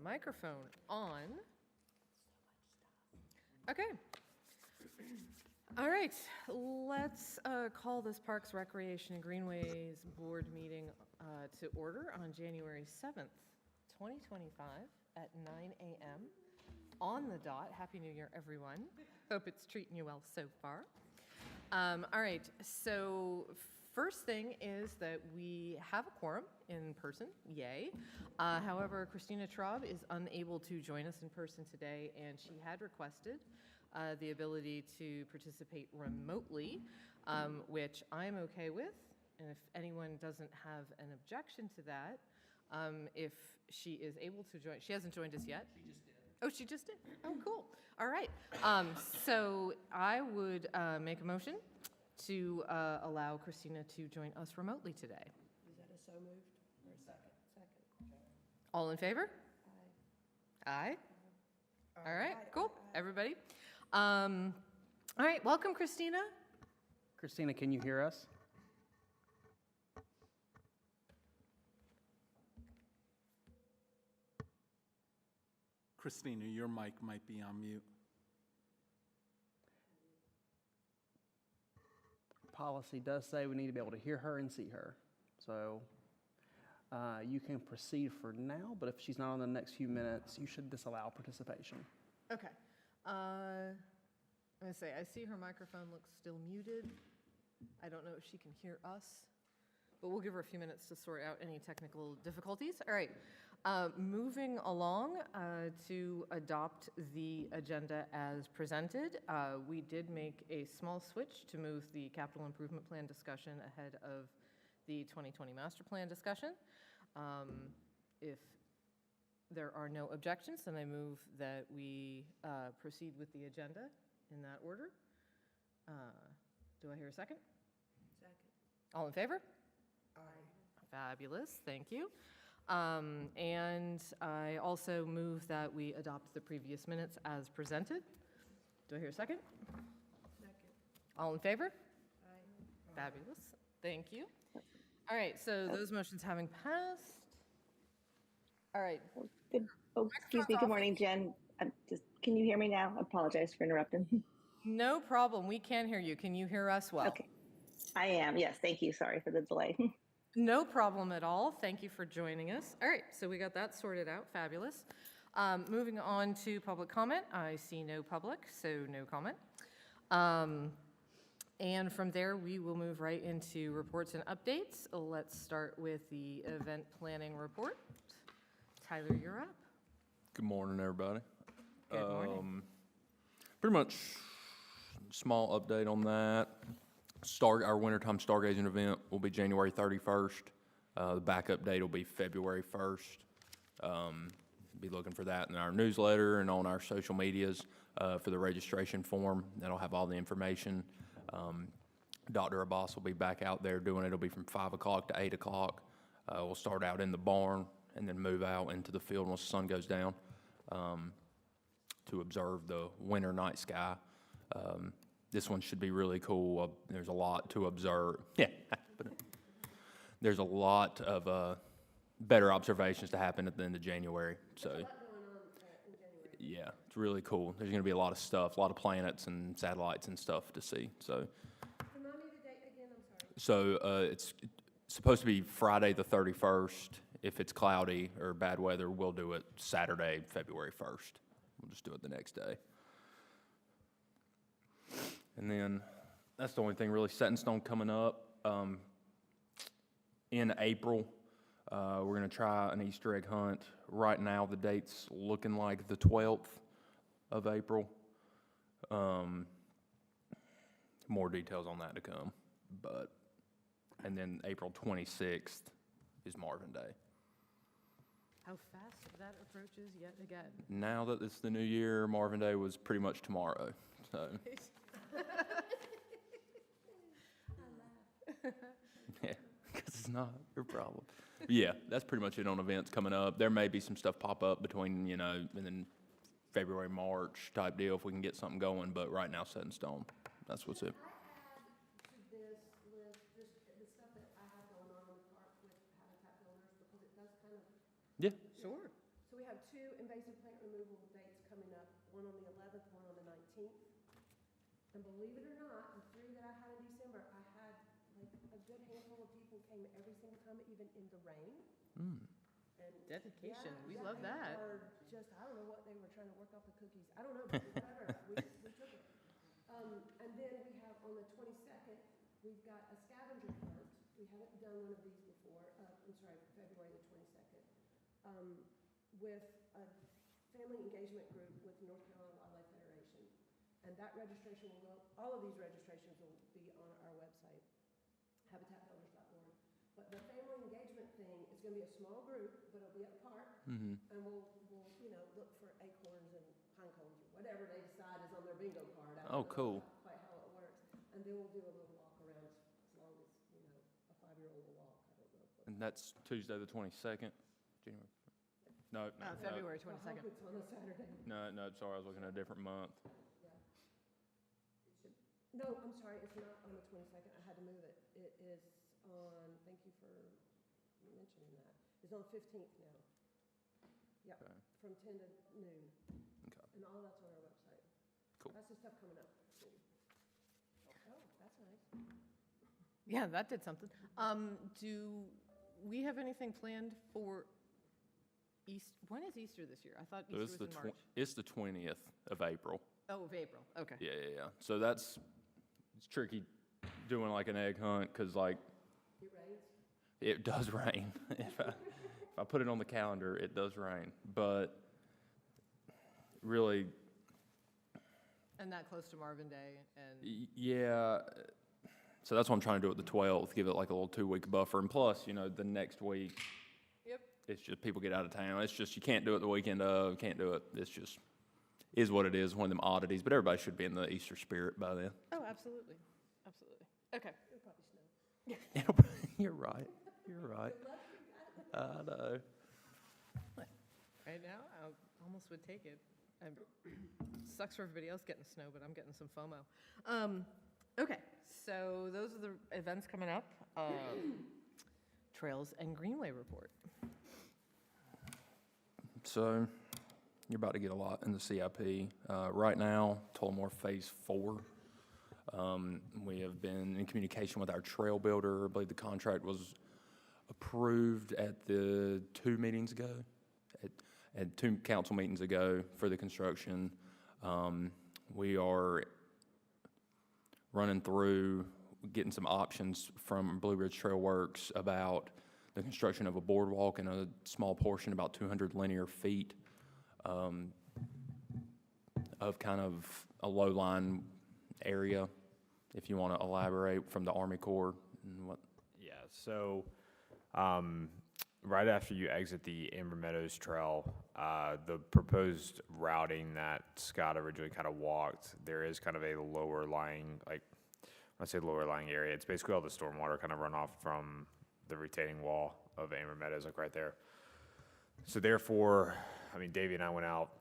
Microphone on. Okay. All right, let's call this Parks, Recreation, and Greenways Board meeting to order on January 7th, 2025 at 9 a.m. on the dot. Happy New Year, everyone. Hope it's treating you well so far. All right, so first thing is that we have a quorum in person, yay. However, Christina Traub is unable to join us in person today, and she had requested the ability to participate remotely, which I'm okay with. And if anyone doesn't have an objection to that, if she is able to join, she hasn't joined us yet. She just did. Oh, she just did? Oh, cool. All right. So I would make a motion to allow Christina to join us remotely today. Is that a so moved or a second? Second. Okay. All in favor? Aye. Aye. All right, Aye, cool. aye, aye. Everybody. All right, welcome, Christina. Christina, can you hear us? Christina, your mic might be on mute. Policy does say we need to be able to hear her and see her. So you can proceed for now, but if she's not on the next few minutes, you should disallow participation. Okay. I'm going to say, I see her microphone looks still muted. I don't know if she can hear us, but we'll give her a few minutes to sort out any technical difficulties. All right. Moving along to adopt the agenda as presented, we did make a small switch to move the capital improvement plan discussion ahead of the 2020 master plan discussion. If there are no objections, then I move that we proceed with the agenda in that order. Do I hear a second? Second. All in favor? Aye. Fabulous, thank you. And I also move that we adopt the previous minutes as presented. Do I hear a second? Second. All in favor? Aye. Fabulous, thank you. All right, so those motions having passed. All right, Good. Oh, excuse me. off. Good morning, Jen. Can you hear me now? I apologize for interrupting. no problem, we can hear you. Can you hear us well? Okay. I am. Yes. Thank you. Sorry for the delay. No problem at all. Thank you for joining us. All right, so we got that sorted out. Fabulous. Moving on to public comment. I see no public, so no comment. And from there, we will move right into reports and updates. Let's start with the event planning report. Tyler, you're up. Good morning, everybody. Good morning. Pretty much small update on that. Our wintertime stargazing event will be January 31st. The backup date will be February 1st. Be looking for that in our newsletter and on our social medias for the registration form. That'll have all the information. Dr. Abbas will be back out there doing it. It'll be from 5 o'clock to 8 o'clock. We'll start out in the barn and then move out into the field once the sun goes down to observe the winter night sky. This one should be really cool. There's a lot to observe. Yeah, but there's a lot of better observations to happen at the end of January. So, yeah, it's really cool. There's going to be a lot of stuff, a lot of planets and satellites and stuff to see. So, Remind me the date again. I'm sorry. so it's supposed to be Friday the 31st. If it's cloudy or bad weather, we'll do it Saturday, February 1st. We'll just do it the next day. And then that's the only thing really set in stone coming up. In April, we're going to try an Easter egg hunt. Right now, the date's looking like the 12th of April. More details on that to come. And then April 26th is Marvin Day. How fast that approaches yet again. Now that it's the new year, Marvin Day was pretty much tomorrow. So. Yeah, because it's not your problem. But yeah, that's pretty much it on events coming up. There may be some stuff pop up between, and then February, March type deal if we can get something going, but right now set in stone. That's what's it. This list, just the stuff that I have going on in the park with Habitat Builders, because it does kind of. Yeah. Sure. So So we have 2 invasive plant removal dates coming up, one on the 11th, one on the 19th. And believe it or not, the 3 that I had in December, I had like a good handful of people came every single time, even in the rain. And Dedication, yeah, we yeah, love they that. were just, I don't know what they were trying to work off the cookies. I don't know, but whatever, we took it. And then we have on the 22nd, we've got a scavenger hunt. We haven't done one of these before. I'm sorry, February the 22nd. With a family engagement group with North Carolina Wildlife Federation. And that registration will go, all of these registrations will be on our website, habitatbuilders.org. But the family engagement thing is going to be a small group, but it'll be at a park. And we'll look for acorns and pine cones or whatever they decide is on their bingo card. I don't Oh, know cool. quite how it works. And then we'll do a little walk around as long as, a 5-year-old will walk. I don't know. And that's Tuesday the 22nd? January? No, no, no. February I hope 22nd. it's on a Saturday. No, sorry, I was looking at a different month. Yeah. No, I'm sorry, it's not on the 22nd. I had to move it. It is on, thank you for mentioning that. It's on the 15th now. Yep, Okay. from 10 to noon. Okay. And all that's on our website. Cool. That's the stuff coming up soon. Oh, that's nice. Yeah, that did something. Do we have anything planned for when is Easter this year? I thought So Easter was in March. it's the 20th of April. Oh, of April, okay. Yeah. So it's tricky doing like an egg hunt, because like, It rains? it does rain. If I put it on the calendar, it does rain. But really, And that close to Marvin Day and, yeah. So that's what I'm trying to do at the 12th, give it like a little 2-week buffer. And plus, the next week, yep, it's just people get out of town. It's just, you can't do it the weekend of, can't do it. It's just, is what it is, one of them oddities. But everybody should be in the Easter spirit by then. oh, absolutely, absolutely. Okay, It'll probably snow. You're right. You're right. I know. right now, I almost would take it. Sucks for everybody else getting snow, but I'm getting some FOMO. Okay, so those are the events coming up. Trails and Greenway report. So you're about to get a lot in the CIP. Right now, Tullamore Phase 4. We have been in communication with our trail builder. I believe the contract was approved at the 2 meetings ago, at 2 council meetings ago for the construction. We are running through, getting some options from Blue Ridge Trail Works about the construction of a boardwalk in a small portion, about 200 linear feet, of kind of a low-lying area, if you want to elaborate, from the Army Corps and what. Yeah, so right after you exit the Amber Meadows Trail, the proposed routing that Scott originally kind of walked, there is kind of a lower lying, like, when I say lower lying area, it's basically all the stormwater kind of runoff from the retaining wall of Amber Meadows, like right there. So therefore, I mean, Davey and I went out,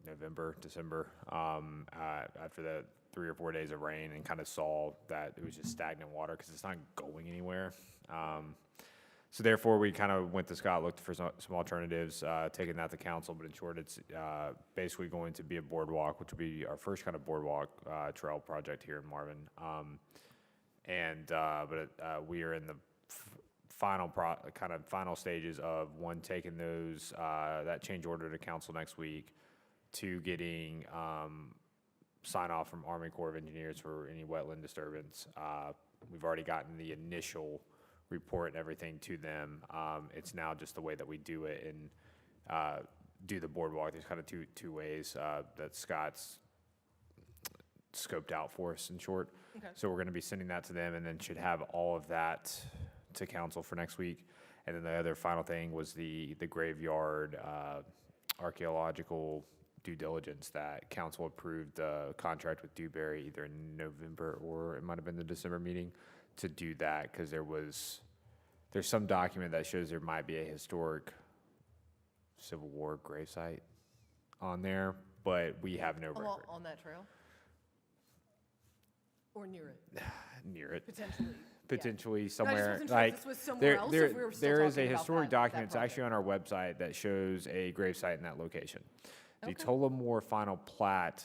November, December, after the 3 or 4 days of rain, and kind of saw that it was just stagnant water because it's not going anywhere. So therefore, we kind of went to Scott, looked for some alternatives, taking that to council, but in short, it's basically going to be a boardwalk, which will be our first kind of boardwalk trail project here in Marvin. But we are in the final stages of, one, taking those, that change order to council next week, 2, getting sign off from Army Corps of Engineers for any wetland disturbance. We've already gotten the initial report and everything to them. It's now just the way that we do it and do the boardwalk. There's kind of two ways that Scott's scoped out for us, in short. Okay. So we're going to be sending that to them, and then should have all of that to council for next week. And then the other final thing was the graveyard archaeological due diligence that council approved the contract with Dewberry either in November or it might have been the December meeting to do that, because there's some document that shows there might be a historic Civil War gravesite on there, but we have no record On that trail? Or near it, near it. potentially? potentially I just somewhere, wasn't sure if like, this was somewhere else, if we were still there is a talking about historic that document, it's actually on our website, that shows a gravesite in that location. The Okay. Tullamore final plat,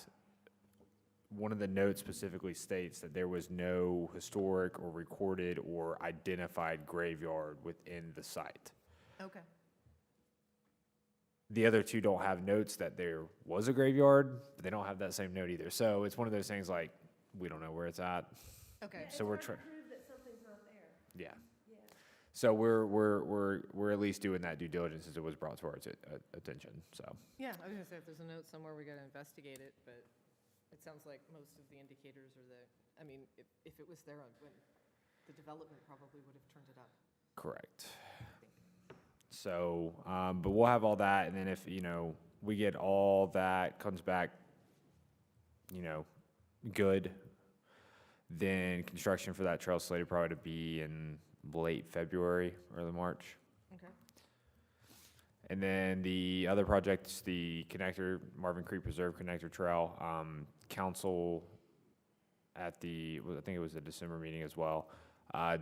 one of the notes specifically states that there was no historic or recorded or identified graveyard within the site. Okay. The other two don't have notes that there was a graveyard, but they don't have that same note either. So it's one of those things like, we don't know where it's at. Okay. So we're trying, Prove that something's not there. yeah. Yeah. So we're at least doing that due diligence as it was brought to our attention, so. Yeah, I was gonna say, if there's a note somewhere, we gotta investigate it, but it sounds like most of the indicators are there. I mean, if it was there when the development probably would have turned it up. Correct. So, but we'll have all that, and then if, we get all that, comes back, good, then construction for that trail slated probably to be in late February, early March. Okay. And then the other projects, the connector, Marvin Creek Preserve Connector Trail, council at I think it was the December meeting as well,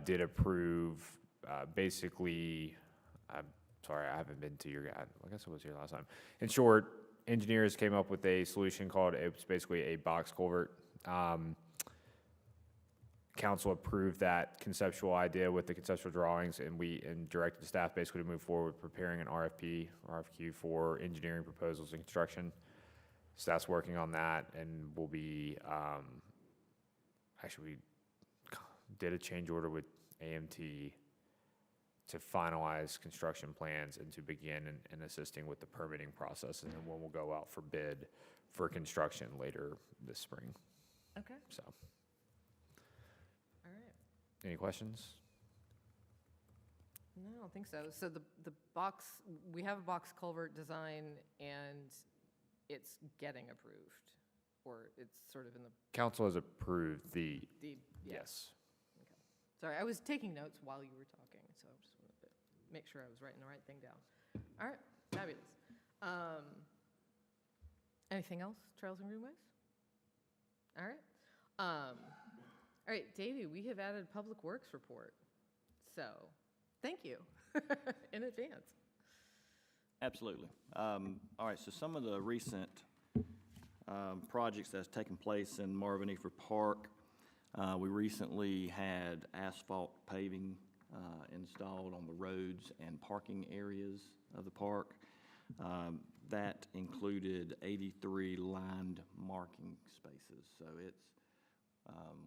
did approve, basically, I'm sorry, I haven't been to your, I guess I was here last time. In short, engineers came up with a solution called, it's basically a box culvert. Council approved that conceptual idea with the conceptual drawings, and directed the staff basically to move forward with preparing an RFQ for engineering proposals and construction. Staff's working on that, and we'll be, actually, we did a change order with AMT to finalize construction plans and to begin in assisting with the permitting process, and then we'll go out for bid for construction later this spring, Okay, so. all right. Any questions? No, I don't think so. So the box, we have a box culvert design and it's getting approved, or it's sort of in Council has approved the, yes. Sorry, I was taking notes while you were talking, so I just wanted to make sure I was writing the right thing down. All right, fabulous. Anything else, Trails and Greenways? All right. All right, Davey, we have added Public Works report. So, thank you in advance. Absolutely. All right, so some of the recent projects that's taken place in Marvin Eafer Park, we recently had asphalt paving installed on the roads and parking areas of the park. That included 83 lined marking spaces. So it's,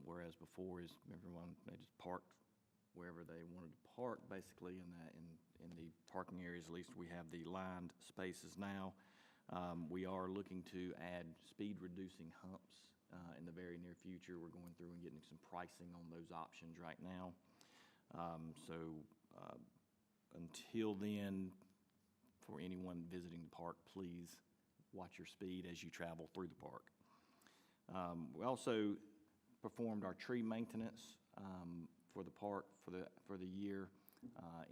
whereas before is everyone, they just parked wherever they wanted to park, basically in the parking areas. At least we have the lined spaces now. We are looking to add speed reducing humps in the very near future. We're going through and getting some pricing on those options right now. Until then, for anyone visiting the park, please watch your speed as you travel through the park. We also performed our tree maintenance for the park for the year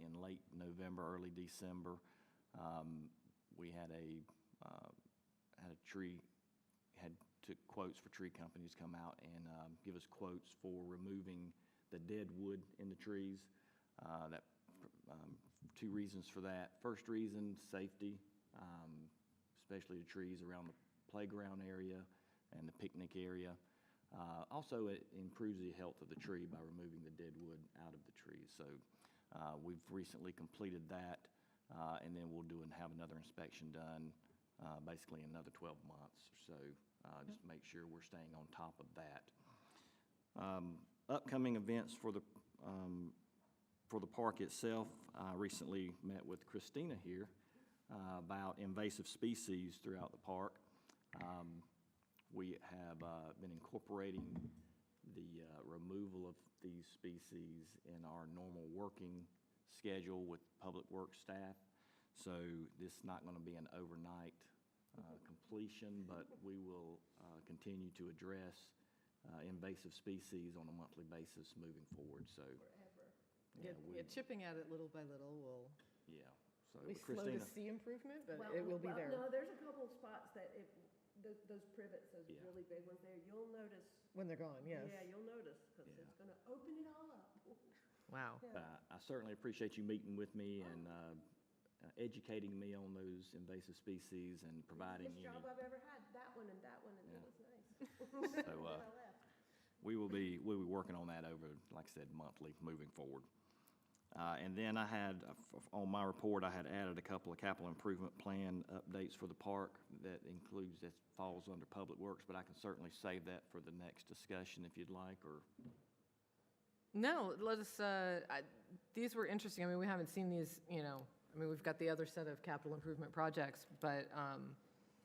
in late November, early December. We had took quotes for tree companies come out and give us quotes for removing the dead wood in the trees. Two reasons for that. First reason, safety, especially the trees around the playground area and the picnic area. Also, it improves the health of the tree by removing the dead wood out of the trees. So we've recently completed that, and then we'll have another inspection done basically in another 12 months or so. Just make sure we're staying on top of that. Upcoming events for the park itself. I recently met with Christina here about invasive species throughout the park. We have been incorporating the removal of these species in our normal working schedule with public works staff. So this is not going to be an overnight completion, but we will continue to address invasive species on a monthly basis moving forward. So Chipping at it little by little will So be slow to see improvement, but it will be there. No, there's a couple of spots that those privets, those really big ones there, you'll notice. When they're gone, yes. Yeah, you'll notice, because it's going to open it all up. Wow. But I certainly appreciate you meeting with me and educating me on those invasive species and providing Best any. job I've ever had, that one, and it was nice. So, And then I left. we'll be working on that over, like I said, monthly, moving forward. And then I had, on my report, I had added a couple of capital improvement plan updates for the park that falls under Public Works, but I can certainly save that for the next discussion if you'd like, or, No, let us, these were interesting. I mean, we haven't seen these, I mean, we've got the other set of capital improvement projects, but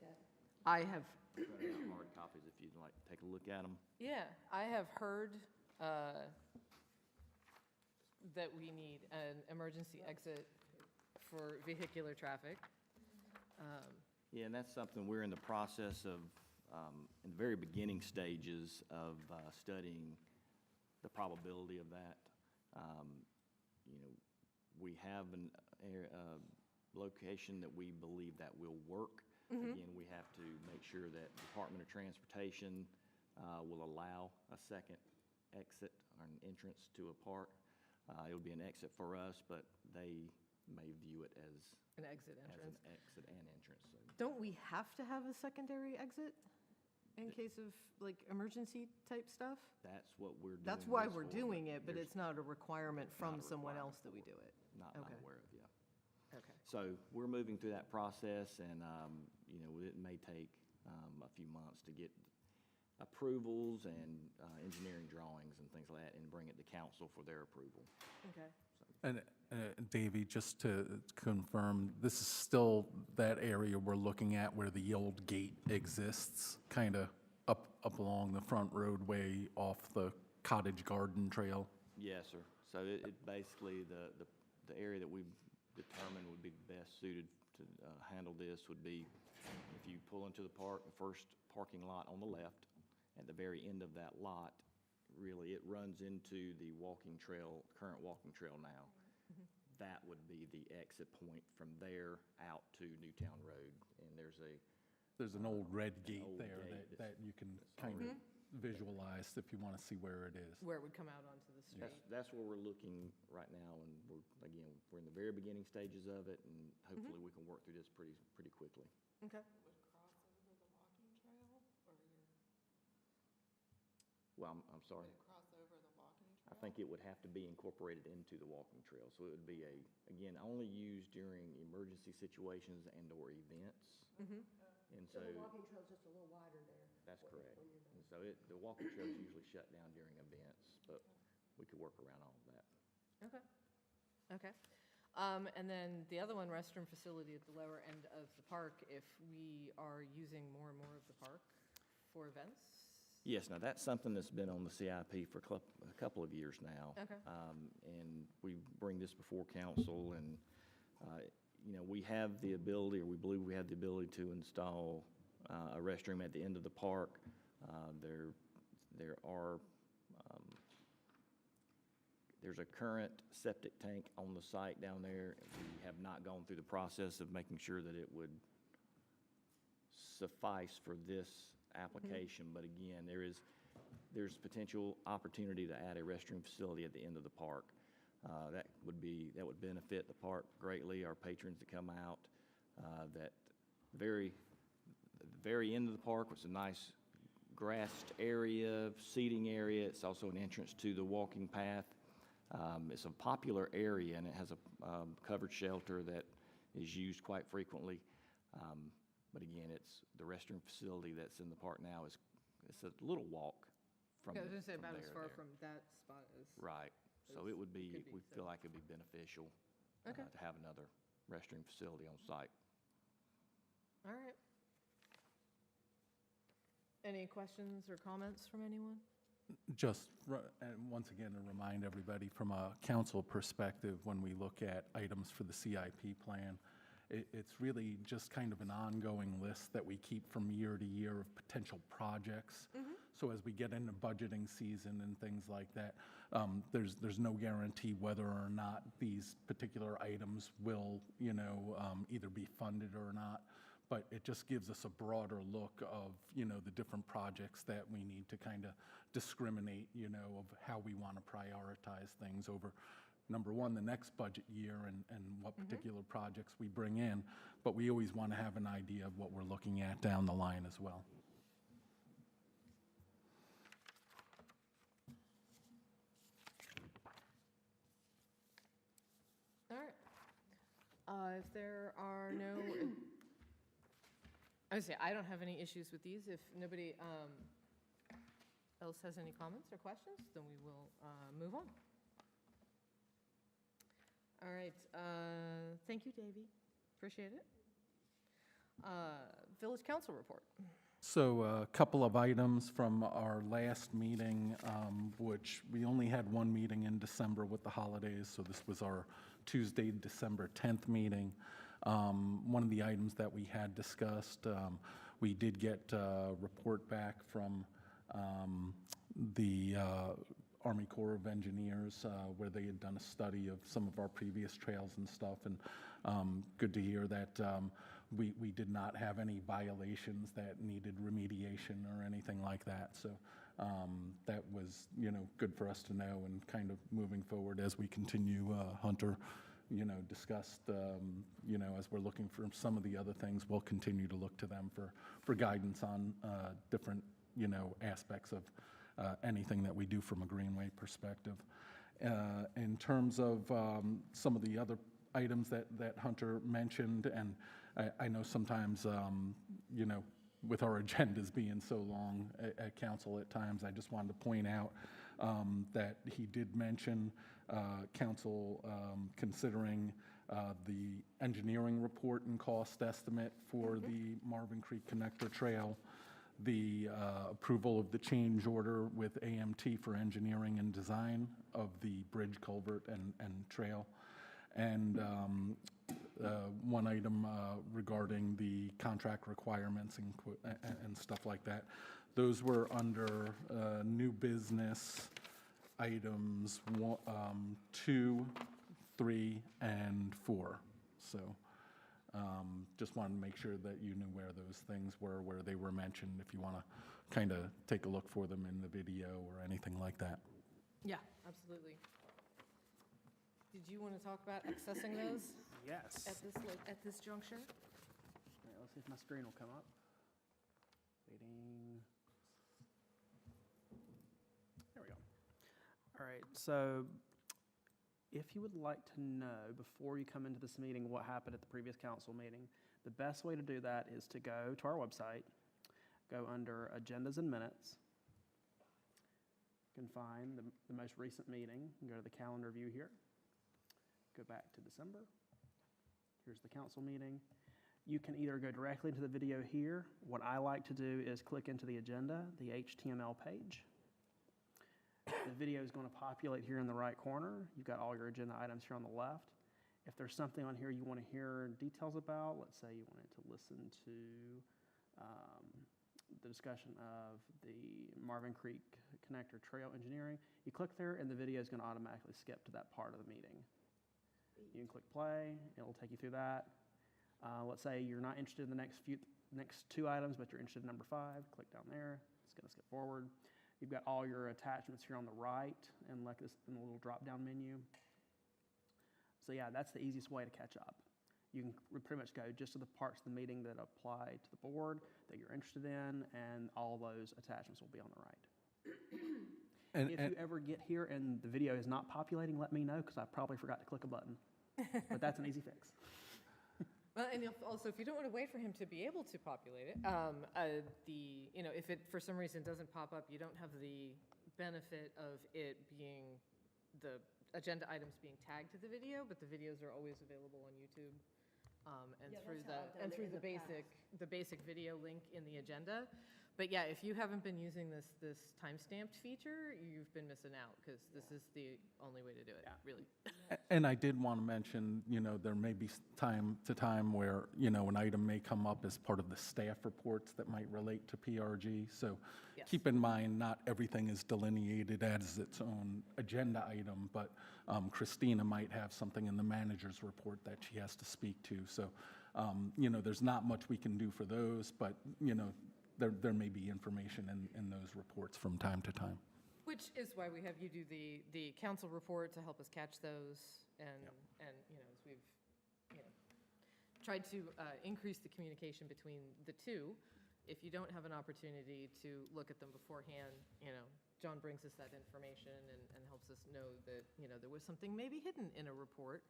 Yeah. I have, running out hard copies if you'd like to take a look at them. yeah, I have heard that we need an emergency exit for vehicular traffic. Yeah, and that's something we're in the process of, in the very beginning stages of studying the probability of that. We have a location that we believe that will work. Again, we have to make sure that Department of Transportation will allow a second exit or an entrance to a park. It'll be an exit for us, but they may view it as An exit an entrance. exit and entrance. So Don't we have to have a secondary exit in case of, like, emergency type stuff? that's what we're doing. That's why this we're for, doing it, but there's it's not a requirement from not a someone requirement else that we do it. not Okay. aware of, yeah. Okay. So we're moving through that process, and, it may take a few months to get approvals and engineering drawings and things like that, and bring it to council for their approval. Okay. And Davey, just to confirm, this is still that area we're looking at where the old gate exists, kind of up along the front roadway off the Cottage Garden Trail? Yes, sir. So it basically, the area that we've determined would be best suited to handle this would be if you pull into the park, the first parking lot on the left, at the very end of that lot, really, it runs into the walking trail, current walking trail now. That would be the exit point from there out to Newtown Road. And There's an old red gate old there gate that you can kind of visualize if you want to see where it is. Where it would come out onto the street. that's where we're looking right now, and we're in the very beginning stages of it, and hopefully we can work through this pretty quickly. Okay. Well, I'm sorry. I think it would have to be incorporated into the walking trail, so it would be again, only used during emergency situations and/or events. And so, So the walking trail's just a little wider there. that's correct. And so the walking trail is usually shut down during events, but we could work around all of that. Okay. Okay. And then the other one, restroom facility at the lower end of the park, if we are using more and more of the park for events? Yes, now that's something that's been on the CIP for a couple of years now. Okay. And we bring this before council, and, we have the ability, or we believe we have the ability to install a restroom at the end of the park. There's a current septic tank on the site down there. We have not gone through the process of making sure that it would suffice for this application, but again, there's potential opportunity to add a restroom facility at the end of the park. That would benefit the park greatly, our patrons that come out. That very end of the park was a nice grassed area, seating area. It's also an entrance to the walking path. It's a popular area, and it has a covered shelter that is used quite frequently. But again, it's the restroom facility that's in the park now it's a little walk from. I was going to say from about as there far there. from that spot as. Right. So it would be, Could be, we so. feel like it'd be beneficial Okay. to have another restroom facility on site. All right. Any questions or comments from anyone? Just, and once again, to remind everybody, from a council perspective, when we look at items for the CIP plan, it's really just kind of an ongoing list that we keep from year to year of potential projects. So as we get into budgeting season and things like that, there's no guarantee whether or not these particular items will, either be funded or not. but it just gives us a broader look of, the different projects that we need to kind of discriminate, of how we want to prioritize things over, number one, the next budget year and what particular projects we bring in, but we always want to have an idea of what we're looking at down the line as well. All right. If there are no, I would say I don't have any issues with these. If nobody else has any comments or questions, then we will move on. All right. Thank you, Davey. Appreciate it. Village Council report. So a couple of items from our last meeting, which we only had one meeting in December with the holidays, so this was our Tuesday, December 10th meeting. One of the items that we had discussed, we did get a report back from the Army Corps of Engineers, where they had done a study of some of our previous trails and stuff, and good to hear that we did not have any violations that needed remediation or anything like that. So that was, good for us to know, and kind of moving forward as we continue, Hunter, discussed, as we're looking for some of the other things, we'll continue to look to them for guidance on different, aspects of anything that we do from a greenway perspective. In terms of some of the other items that Hunter mentioned, and I know sometimes, with our agendas being so long at council at times, I just wanted to point out that he did mention council considering the engineering report and cost estimate for the Marvin Creek Connector Trail, the approval of the change order with AMT for engineering and design of the bridge, culvert, and trail, and one item regarding the contract requirements and stuff like that. Those were under new business items 2, 3, and 4. So just wanted to make sure that you knew where those things were, where they were mentioned, if you want to kind of take a look for them in the video or anything like that. Yeah, absolutely. Did you want to talk about accessing those Yes. at this juncture? All right, let's see if my screen will come up. Waiting. There we go. All right, so if you would like to know before you come into this meeting what happened at the previous council meeting, the best way to do that is to go to our website, go under Agendas and Minutes. You can find the most recent meeting, and go to the calendar view here. Go back to December. Here's the council meeting. You can either go directly into the video here. What I like to do is click into the agenda, the HTML page. The video is going to populate here in the right corner. You've got all your agenda items here on the left. If there's something on here you want to hear details about, let's say you wanted to listen to the discussion of the Marvin Creek Connector Trail Engineering, you click there and the video is going to automatically skip to that part of the meeting. You can click play, it'll take you through that. Let's say you're not interested in the next 2 items, but you're interested in number 5, click down there, it's going to skip forward. You've got all your attachments here on the right and like this in the little drop-down menu. So yeah, that's the easiest way to catch up. You can pretty much go just to the parts of the meeting that apply to the board that you're interested in, and all those attachments will be on the right. And if you ever get here and the video is not populating, let me know, because I probably forgot to click a button. But that's an easy fix. Well, and also, if you don't want to wait for him to be able to populate it, if it for some reason doesn't pop up, you don't have the benefit of it being the agenda items being tagged to the video, but the videos are always available on YouTube. And through the basic video link in the agenda. But yeah, if you haven't been using this time-stamped feature, you've been missing out, because this is the only way to do it, really. And I did want to mention, there may be time to time where, an item may come up as part of the staff reports that might relate to PR&G. So Yes. keep in mind, not everything is delineated as its own agenda item, but Christina might have something in the manager's report that she has to speak to. So There's not much we can do for those, but, there may be information in those reports from time to time. Which is why we have you do the council report to help us catch those, and as we've, tried to increase the communication between the two. If you don't have an opportunity to look at them beforehand, John brings us that information and helps us know that, there was something maybe hidden in a report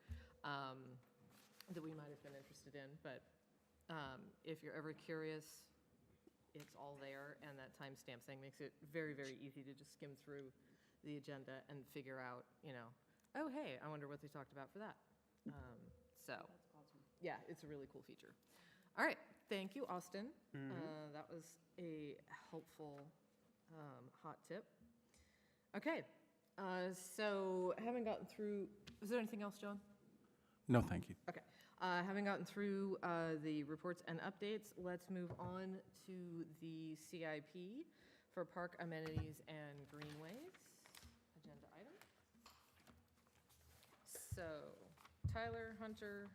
that we might have been interested in. But if you're ever curious, it's all there, and that timestamp thing makes it very, very easy to just skim through the agenda and figure out, oh, hey, I wonder what they talked about for that. Yeah, it's a really cool feature. All right, thank you, Austin. That was a helpful hot tip. Okay, so having gotten through, was there anything else, John? No, thank you. Okay, having gotten through the reports and updates, let's move on to the CIP for park amenities and greenways, agenda item. So, Tyler, Hunter,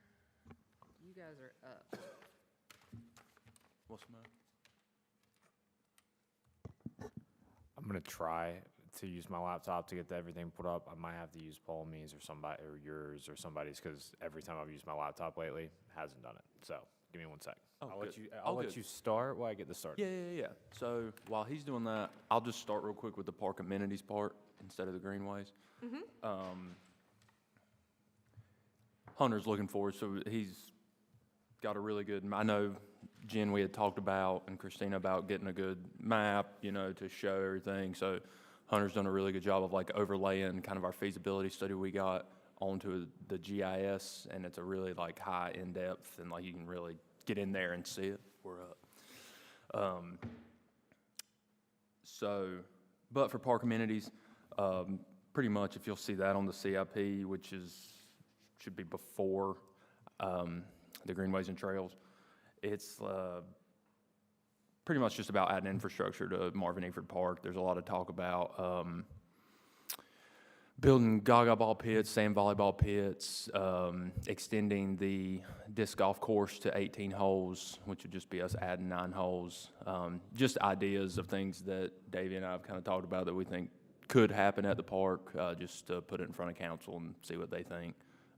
you guys are up. What's the matter? I'm gonna try to use my laptop to get everything put up. I might have to use Paul Means or somebody, or yours or somebody's, because every time I've used my laptop lately, it hasn't done it. So give me 1 sec. Oh, I'll good. let you. Oh, I'll let good. you start while I get this started. Yeah. So while he's doing that, I'll just start real quick with the park amenities part instead of the greenways. Hunter's looking forward, so he's got a really good, I know Jen, we had talked about, and Christina, about getting a good map, to show everything. So Hunter's done a really good job of like overlaying kind of our feasibility study we got onto the GIS, and it's a really like high in depth, and like you can really get in there and see it. We're up. But for park amenities, pretty much if you'll see that on the CIP, which should be before the greenways and trails, it's pretty much just about adding infrastructure to Marvin Eford Park. There's a lot of talk about building gaga ball pits, sand volleyball pits, extending the disc golf course to 18 holes, which would just be us adding 9 holes. Just ideas of things that Davey and I have kind of talked about that we think could happen at the park, just to put it in front of council and see what they think.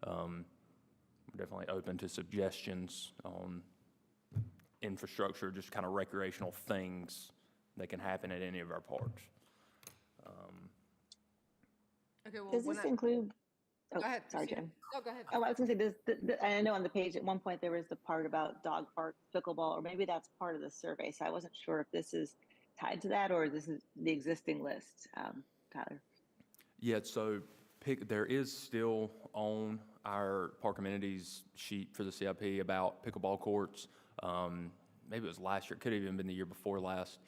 We're definitely open to suggestions on infrastructure, just kind of recreational things that can happen at any of our parks. Okay, well, Does this include? Oh, go ahead. sorry, Christina. Jen. No, go ahead. Oh, I was gonna say, I know on the page at one point there was the part about dog park, pickleball, or maybe that's part of the survey. So I wasn't sure if this is tied to that or this is the existing list, Tyler. Yeah, so there is still on our park amenities sheet for the CIP about pickleball courts. Maybe it was last year, could have even been the year before last.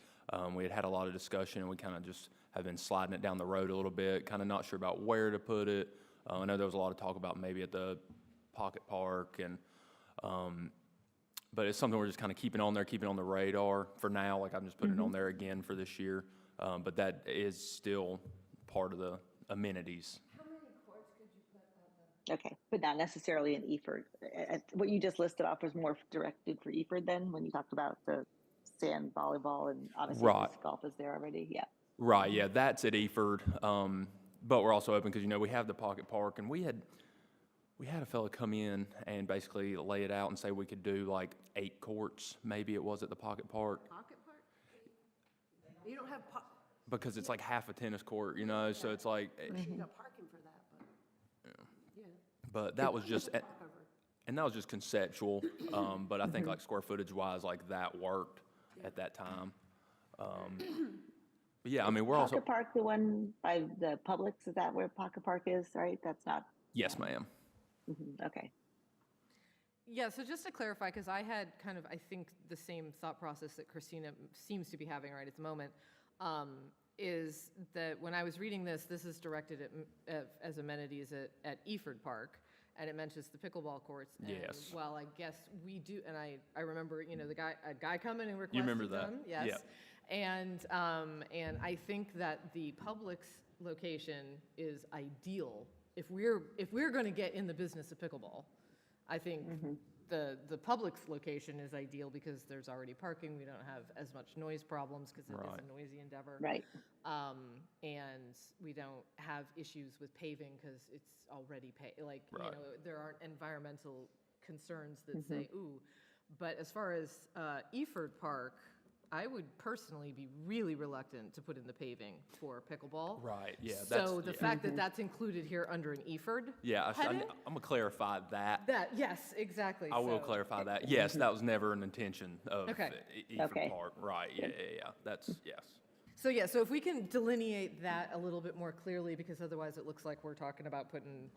We had a lot of discussion, and we kind of just have been sliding it down the road a little bit, kind of not sure about where to put it. I know there was a lot of talk about maybe at the pocket park, and but it's something we're just kind of keeping on there, keeping on the radar for now. Like I'm just putting it on there again for this year, but that is still part of the amenities. How many courts could you put up? Okay, but not necessarily in Eford. What you just listed off was more directed for Eford then, when you talked about the sand volleyball, and obviously Right. disc golf is there already, yeah. Right, yeah, that's at Eford, but we're also open because, we have the pocket park, and we had a fella come in and basically lay it out and say we could do like 8 courts, maybe it was at the pocket park, Pocket park? You don't have, because it's like half a tennis court, so it's like, you got parking for that, but, yeah. but that was just, Park over. and that was just conceptual, but I think like square footage wise, like that worked at that time. But yeah, I mean, we're also, Pocket Park, the one by the Publix, is that where Pocket Park is, right? That's not, yes, ma'am. okay. Yeah, so just to clarify, because I had kind of, I think, the same thought process that Christina seems to be having right at the moment, is that when I was reading this is directed as amenities at Eford Park, and it mentions the pickleball courts. And Yes. Well, I guess we do, and I remember, a guy coming and requesting remember that? them. Yes. Yeah. And I think that the Publix location is ideal if we're going to get in the business of pickleball. I think the public's location is ideal because there's already parking. We don't have as much noise problems because it is Right. a noisy endeavor. Right. And we don't have issues with paving because it's already like, Right. there aren't environmental concerns that say, ooh. But as far as Eford Park, I would personally be really reluctant to put in the paving for pickleball. Right, yeah. So the yeah. fact that that's included here under an Eford. Yeah, I'm heading, going to clarify that. That, yes, exactly. I will So- clarify that. Yes, that was never an intention of Okay. Eford Okay. Park. Right, yeah. That's, yes. So yeah, so if we can delineate that a little bit more clearly, because otherwise it looks like we're talking about putting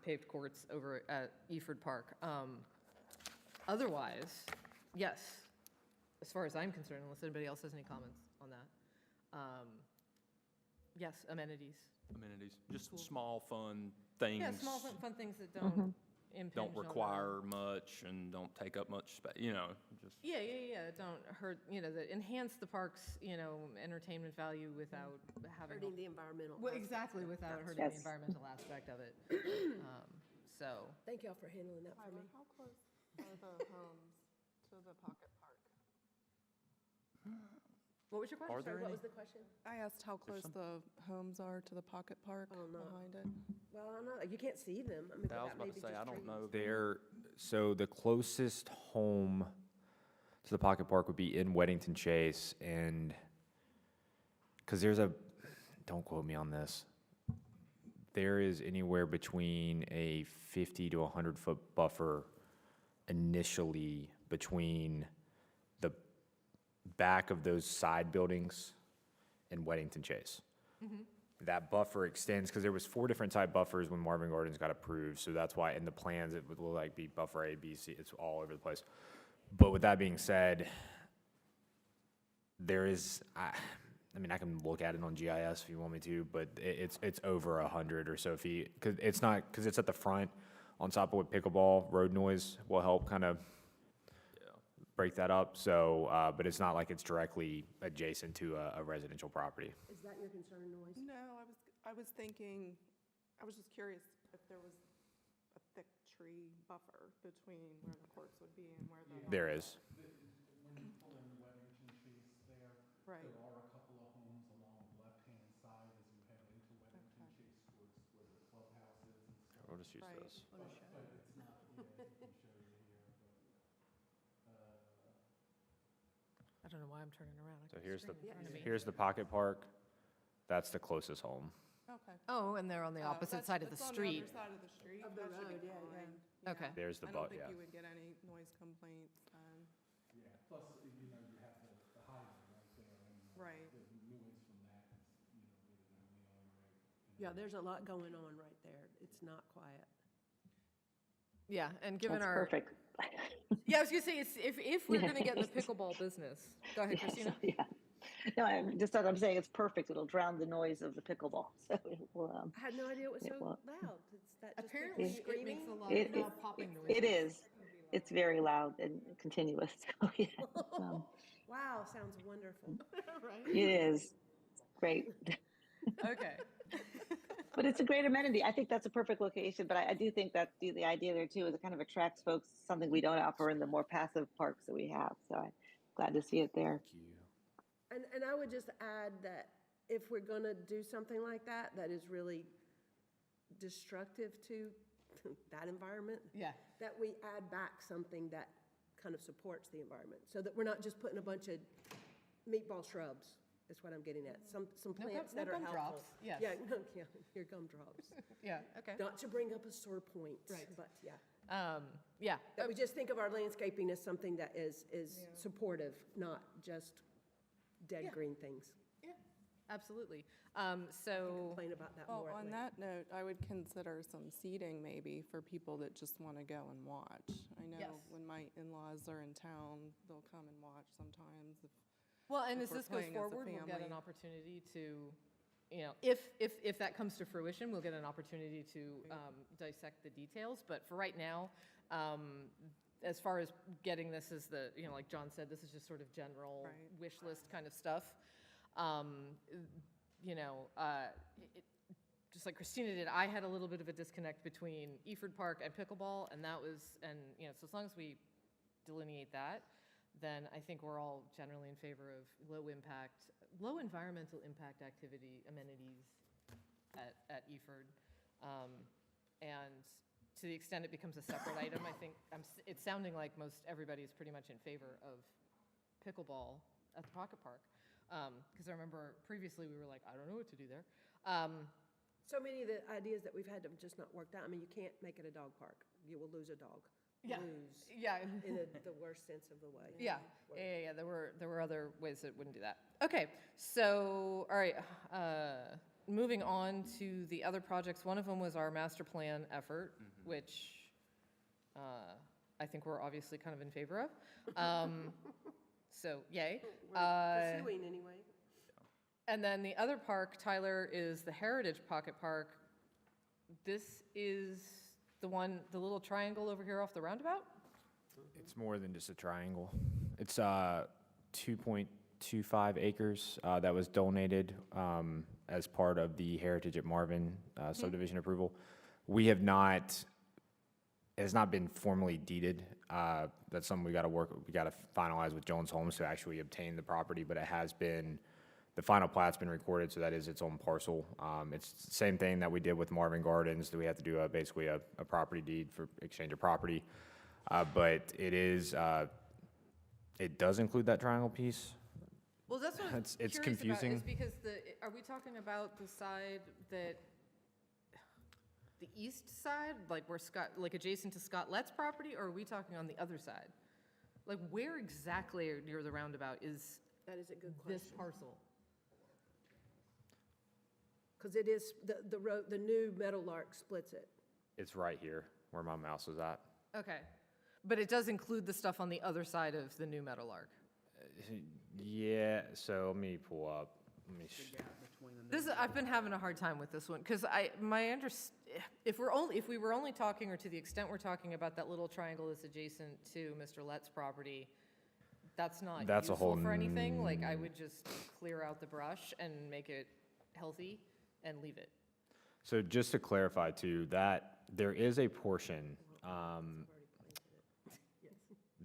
paved courts over at Eford Park. Otherwise, yes, as far as I'm concerned, unless anybody else has any comments on that. Yes, amenities. Amenities, just small, fun things. Yeah, small fun things that don't impinge Don't on the- require much and don't take up much space, just. Yeah, don't hurt, that enhance the park's, entertainment value without having. Hurting the environmental. Well, aspect. exactly, without hurting the Yes. environmental aspect of it. So, Thank y'all for handling that for me. How close are the homes to the pocket park? what was your question? Are there Sorry, what any? was the question? I asked how close the homes are to the pocket park Oh, no. behind it. Well, I don't know, you can't see them. I mean, I was that may about be to say, just I don't trees. know. So the closest home to the pocket park would be in Weddington Chase, and because don't quote me on this, there is anywhere between a 50 to 100-foot buffer initially between the back of those side buildings and Weddington Chase. That buffer extends, because there was 4 different type buffers when Marvin Gardens got approved, so that's why in the plans it would like be buffer A, B, C, it's all over the place. But with that being said, there is, I mean, I can look at it on GIS if you want me to, but it's over 100 or so feet, because it's at the front, on top of what pickleball road noise will help kind of break that up, so, but it's not like it's directly adjacent to a residential property. Is that your concern, noise? No, I was thinking, I was just curious if there was a thick tree buffer between where the courts would be and where the. There is. When you pull in Weddington Chase there, Right. there are a couple of homes along the left-hand side as you head into Weddington Chase towards where the clubhouse is and stuff. We'll just use Right. this. But it's not, yeah, I can show you here, I don't know why I'm turning around. I So got here's the, screen in front of me. here's the pocket park, that's the closest home. Okay. Oh, and they're on the opposite side of the street. It's on the other side of the street. Of the That should be road, yeah, fine. Okay. There's the I don't yeah. think you would get any noise complaints then. yeah, plus, you know, you have the highway right there, and Right. the noise from that is, really gonna be all right. Yeah, there's a lot going on right there. It's not quiet. Yeah, and given That's our. perfect. Yeah, I was gonna say, if we're gonna get in the pickleball business, go ahead, Christina. Yeah. No, I'm saying it's perfect. It'll drown the noise of the pickleball. So it will, I had no idea it was It so will. loud. Is that just Apparently, people it screaming? makes a lot It- of popping noise. it is. It's very loud and continuous. So yeah, Wow, sounds wonderful. Right? it is great. Okay. But it's a great amenity. I think that's a perfect location, but I do think that the idea there too is it kind of attracts folks, something we don't offer in the more passive parks that we have. So I'm glad to see it there. And I would just add that if we're gonna do something like that, that is really destructive to that environment, Yeah. that we add back something that kind of supports the environment, so that we're not just putting a bunch of meatball shrubs, is what I'm getting at. Some plants that are helpful. gumdrops, yes. Yeah, your gumdrops. Yeah, okay. Not to bring up a sore point, Right. but yeah. Yeah, That we just think of our landscaping as something that is supportive, not just dead Yeah. green things. yeah, absolutely. Complain about that Well, more. at on length. that note, I would consider some seating maybe for people that just want to go and watch. I know Yes. when my in-laws are in town, they'll come and watch sometimes. Well, and if as we're this goes playing as a forward, we'll get an family. opportunity to, if that comes to fruition, we'll get an opportunity to dissect the details. But for right now, as far as getting this as the, like John said, this is just sort of general Right. wish list kind of stuff. just like Christina did, I had a little bit of a disconnect between Eford Park and pickleball, and that was, and, you know, so as long as we delineate that, then I think we're all generally in favor of low environmental impact activity amenities at Eford. And to the extent it becomes a separate item, I think, it's sounding like most everybody is pretty much in favor of pickleball at the Pocket Park. Because I remember previously we were like, I don't know what to do there. So many of the ideas that we've had have just not worked out. I mean, you can't make it a dog park. You will lose a dog. Yeah. Lose, Yeah. in the worst sense of the way. Yeah, yeah. There were other ways that wouldn't do that. Okay, so, all right, moving on to the other projects. One of them was our master plan effort, which I think we're obviously kind of in favor of. So, yay. We're pursuing anyway. And then the other park, Tyler, is the Heritage Pocket Park. This is the one, the little triangle over here off the roundabout? It's more than just a triangle. It's 2.25 acres that was donated as part of the Heritage at Marvin subdivision approval. We have not, it has not been formally deeded. That's something we got to finalize with Jones Homes to actually obtain the property, but it has been, the final plat's been recorded, so that is its own parcel. It's the same thing that we did with Marvin Gardens, that we have to do basically a property deed for exchange of property. But it is, it does include that triangle piece. Well, that's what I'm It's curious confusing. about, is because are we talking about the side that, the east side, like where like adjacent to Scott Lett's property, or are we talking on the other side? Like where exactly near the roundabout is That is a good question. this parcel? Because it is, the road, the new Meadowlark splits it. It's right here where my mouse is at. Okay, but it does include the stuff on the other side of the new Meadowlark. Yeah, so let me pull up. I've been having a hard time with this one, because if we were only talking, or to the extent we're talking about that little triangle that's adjacent to Mr. Lett's property, that's not That's a useful whole for anything. Like, I would just clear out the brush and make it healthy and leave it. So just to clarify too, that there is a portion,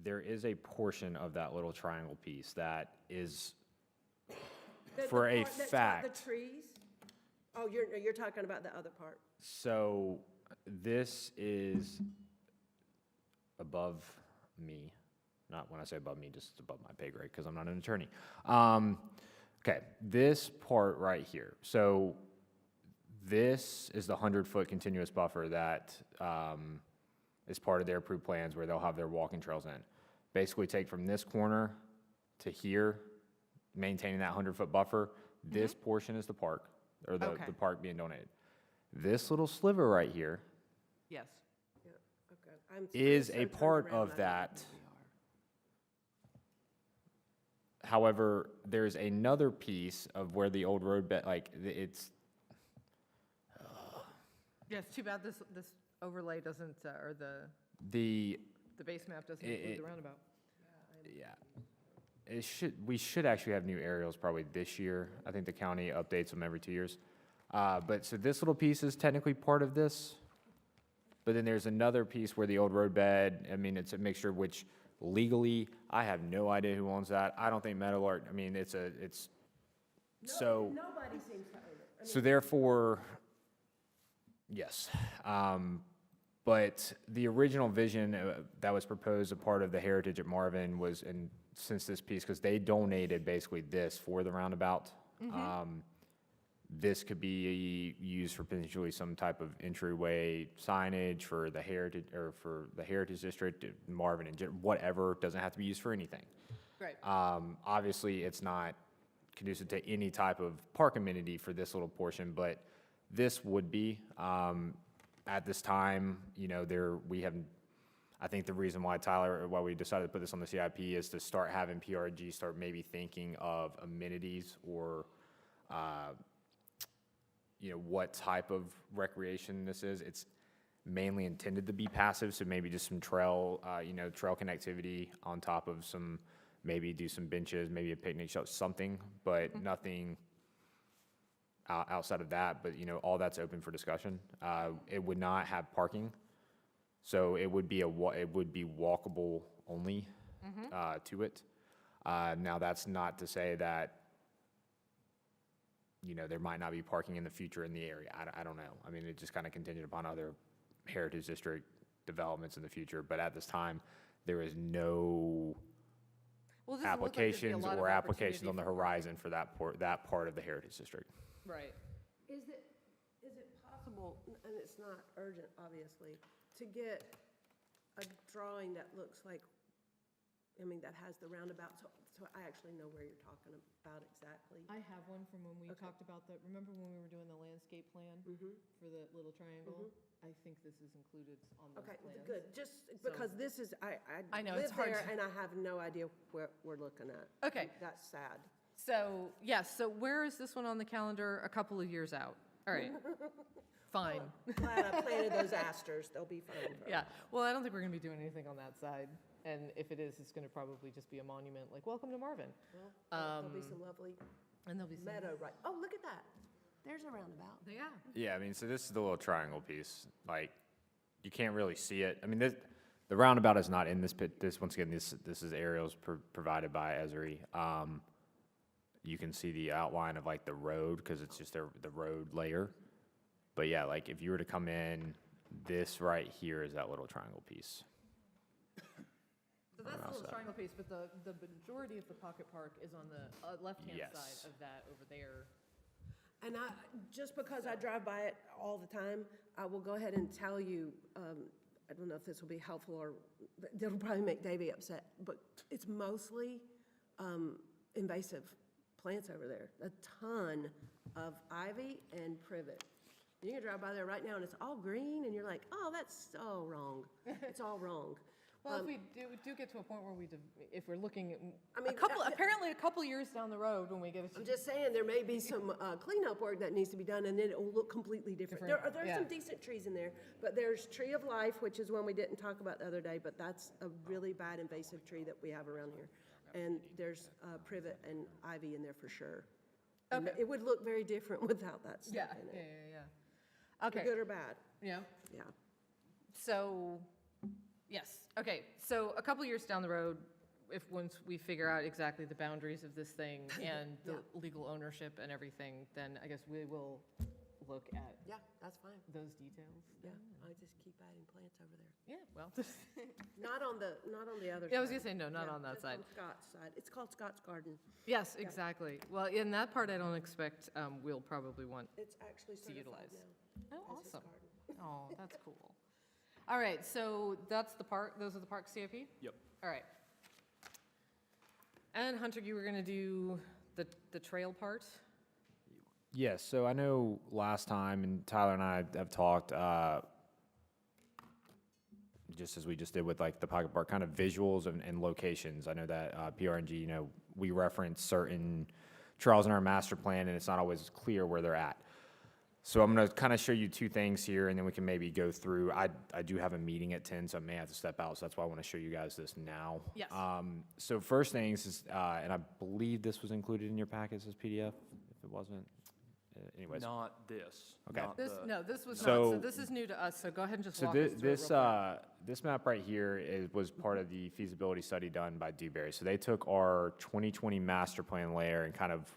there is a portion of that little triangle piece that is, for a part that's got fact. The trees? Oh, you're talking about the other part. So this is above me. Not when I say above me, just above my pay grade, because I'm not an attorney. Okay, this part right here. So this is the 100-foot continuous buffer that is part of their approved plans, where they'll have their walking trails in. Basically take from this corner to here, maintaining that 100-foot buffer. This portion is the park, or the park being donated. This little sliver right here Yes. Yeah, okay. I'm is so a turned part around, of I that. However, there's another piece of where the old road bed, like, it's, Yeah, it's too bad this overlay doesn't, or the, the base map doesn't include the roundabout. yeah. We should actually have new aerials probably this year. I think the county updates them every 2 years. But so this little piece is technically part of this. But then there's another piece where the old road bed, I mean, it's a mixture, which legally, I have no idea who owns that. I don't think Meadowlark, I mean, so, Nobody seems to own it. I mean, so therefore, yes. But the original vision that was proposed, a part of the Heritage at Marvin, was, and since this piece, because they donated basically this for the roundabout. This could be used for potentially some type of entryway signage for the Heritage, or for the Heritage District, Marvin, and whatever. Doesn't have to be used for anything. Right. Obviously, it's not conducive to any type of park amenity for this little portion, but this would be. At this time, you know, I think the reason why why we decided to put this on the CIP is to start having PR&G start maybe thinking of amenities, or, you know, what type of recreation this is. It's mainly intended to be passive, so maybe just some trail connectivity on top of some, maybe do some benches, maybe a picnic shelf, something, but nothing outside of that, but, you know, all that's open for discussion. It would not have parking, so it would be walkable only to it. Now, that's not to say that, you know, there might not be parking in the future in the area. I don't know. I mean, it just kind of contingent upon other Heritage District developments in the future, but at this time, there is no Well, it doesn't look like there'd be a applications lot of or applications opportunity on the for horizon for that part of the Heritage District. Right. Is it possible, and it's not urgent, obviously, to get a drawing that looks like, I mean, that has the roundabout, so I actually know where you're talking about exactly? I have one from when we Okay. talked about remember when we were doing the landscape plan for the little triangle? I think this is included on those Okay, plans. good, just because this is, I know, live it's hard there to- and I have no idea where we're looking at. Okay. That's sad. So, yes, so where is this one on the calendar? A couple of years out. All right. Fine. Glad I planted those asters, they'll be fine. for- Yeah, well, I don't think we're gonna be doing anything on that side. And if it is, it's gonna probably just be a monument, like, welcome to Marvin. Well, there'll be some lovely And there'll be some. meadow, right? Oh, look at that. There's a roundabout. Yeah. Yeah, I mean, so this is the little triangle piece. Like, you can't really see it. I mean, the roundabout is not in this pit. Once again, this is aerials provided by Esri. You can see the outline of like the road because it's just the road layer. But yeah, like if you were to come in, this right here is that little triangle piece. So that's the little triangle piece, but the majority of the pocket park is on the left-hand Yes. side of that over there. And just because I drive by it all the time, I will go ahead and tell you, I don't know if this will be helpful or, it'll probably make Davey upset, but it's mostly invasive plants over there. A ton of ivy and privet. You can drive by there right now and it's all green and you're like, oh, that's all wrong. It's all wrong. Well, if we do get to a point where if we're looking, I mean, apparently a couple years down the road when we get I'm just saying, there may be some cleanup work that needs to be done, and then it will look completely different. There are yeah. some decent trees in there, but there's Tree of Life, which is one we didn't talk about the other day, but that's a really bad invasive tree that we have around here. And there's privet and ivy in there for sure. And Okay. it would look very different without that yeah, stuff in yeah, it. yeah. Okay. Good or bad, Yeah. yeah. So, yes, okay, so a couple years down the road, once we figure out exactly the boundaries of this thing and the legal ownership and everything, then I guess we will look at Yeah, that's fine. those details. Yeah, I just keep adding plants over there. Yeah, well, Not on the other side. yeah, I was gonna say, no, not Yeah, on that just side. on Scott's side. It's called Scott's Garden. Yes, exactly. Well, in that part, I don't expect we'll probably want, It's actually certified utilize. now. oh, as his awesome. garden. Oh, that's cool. All right, so that's the park, those are the park CIP? Yep. All right. And Hunter, you were gonna do the trail part? Yes, so I know last time, and Tyler and I have talked, just as we just did with like the pocket park, kind of visuals and locations. I know that PR&G, you know, we reference certain trails in our master plan, and it's not always clear where they're at. So I'm going to kind of show you two things here, and then we can maybe go through. I do have a meeting at 10, so I may have to step out, so that's why I want to show you guys this now. Yes. So first things is, and I believe this was included in your packets as PDF, if it wasn't. Anyways. Not this. Okay. not This, the- no, this was not, So- so this is new to us, so go ahead and just So walk us through it real quick. this map right here was part of the feasibility study done by Dewberry. So they took our 2020 master plan layer and kind of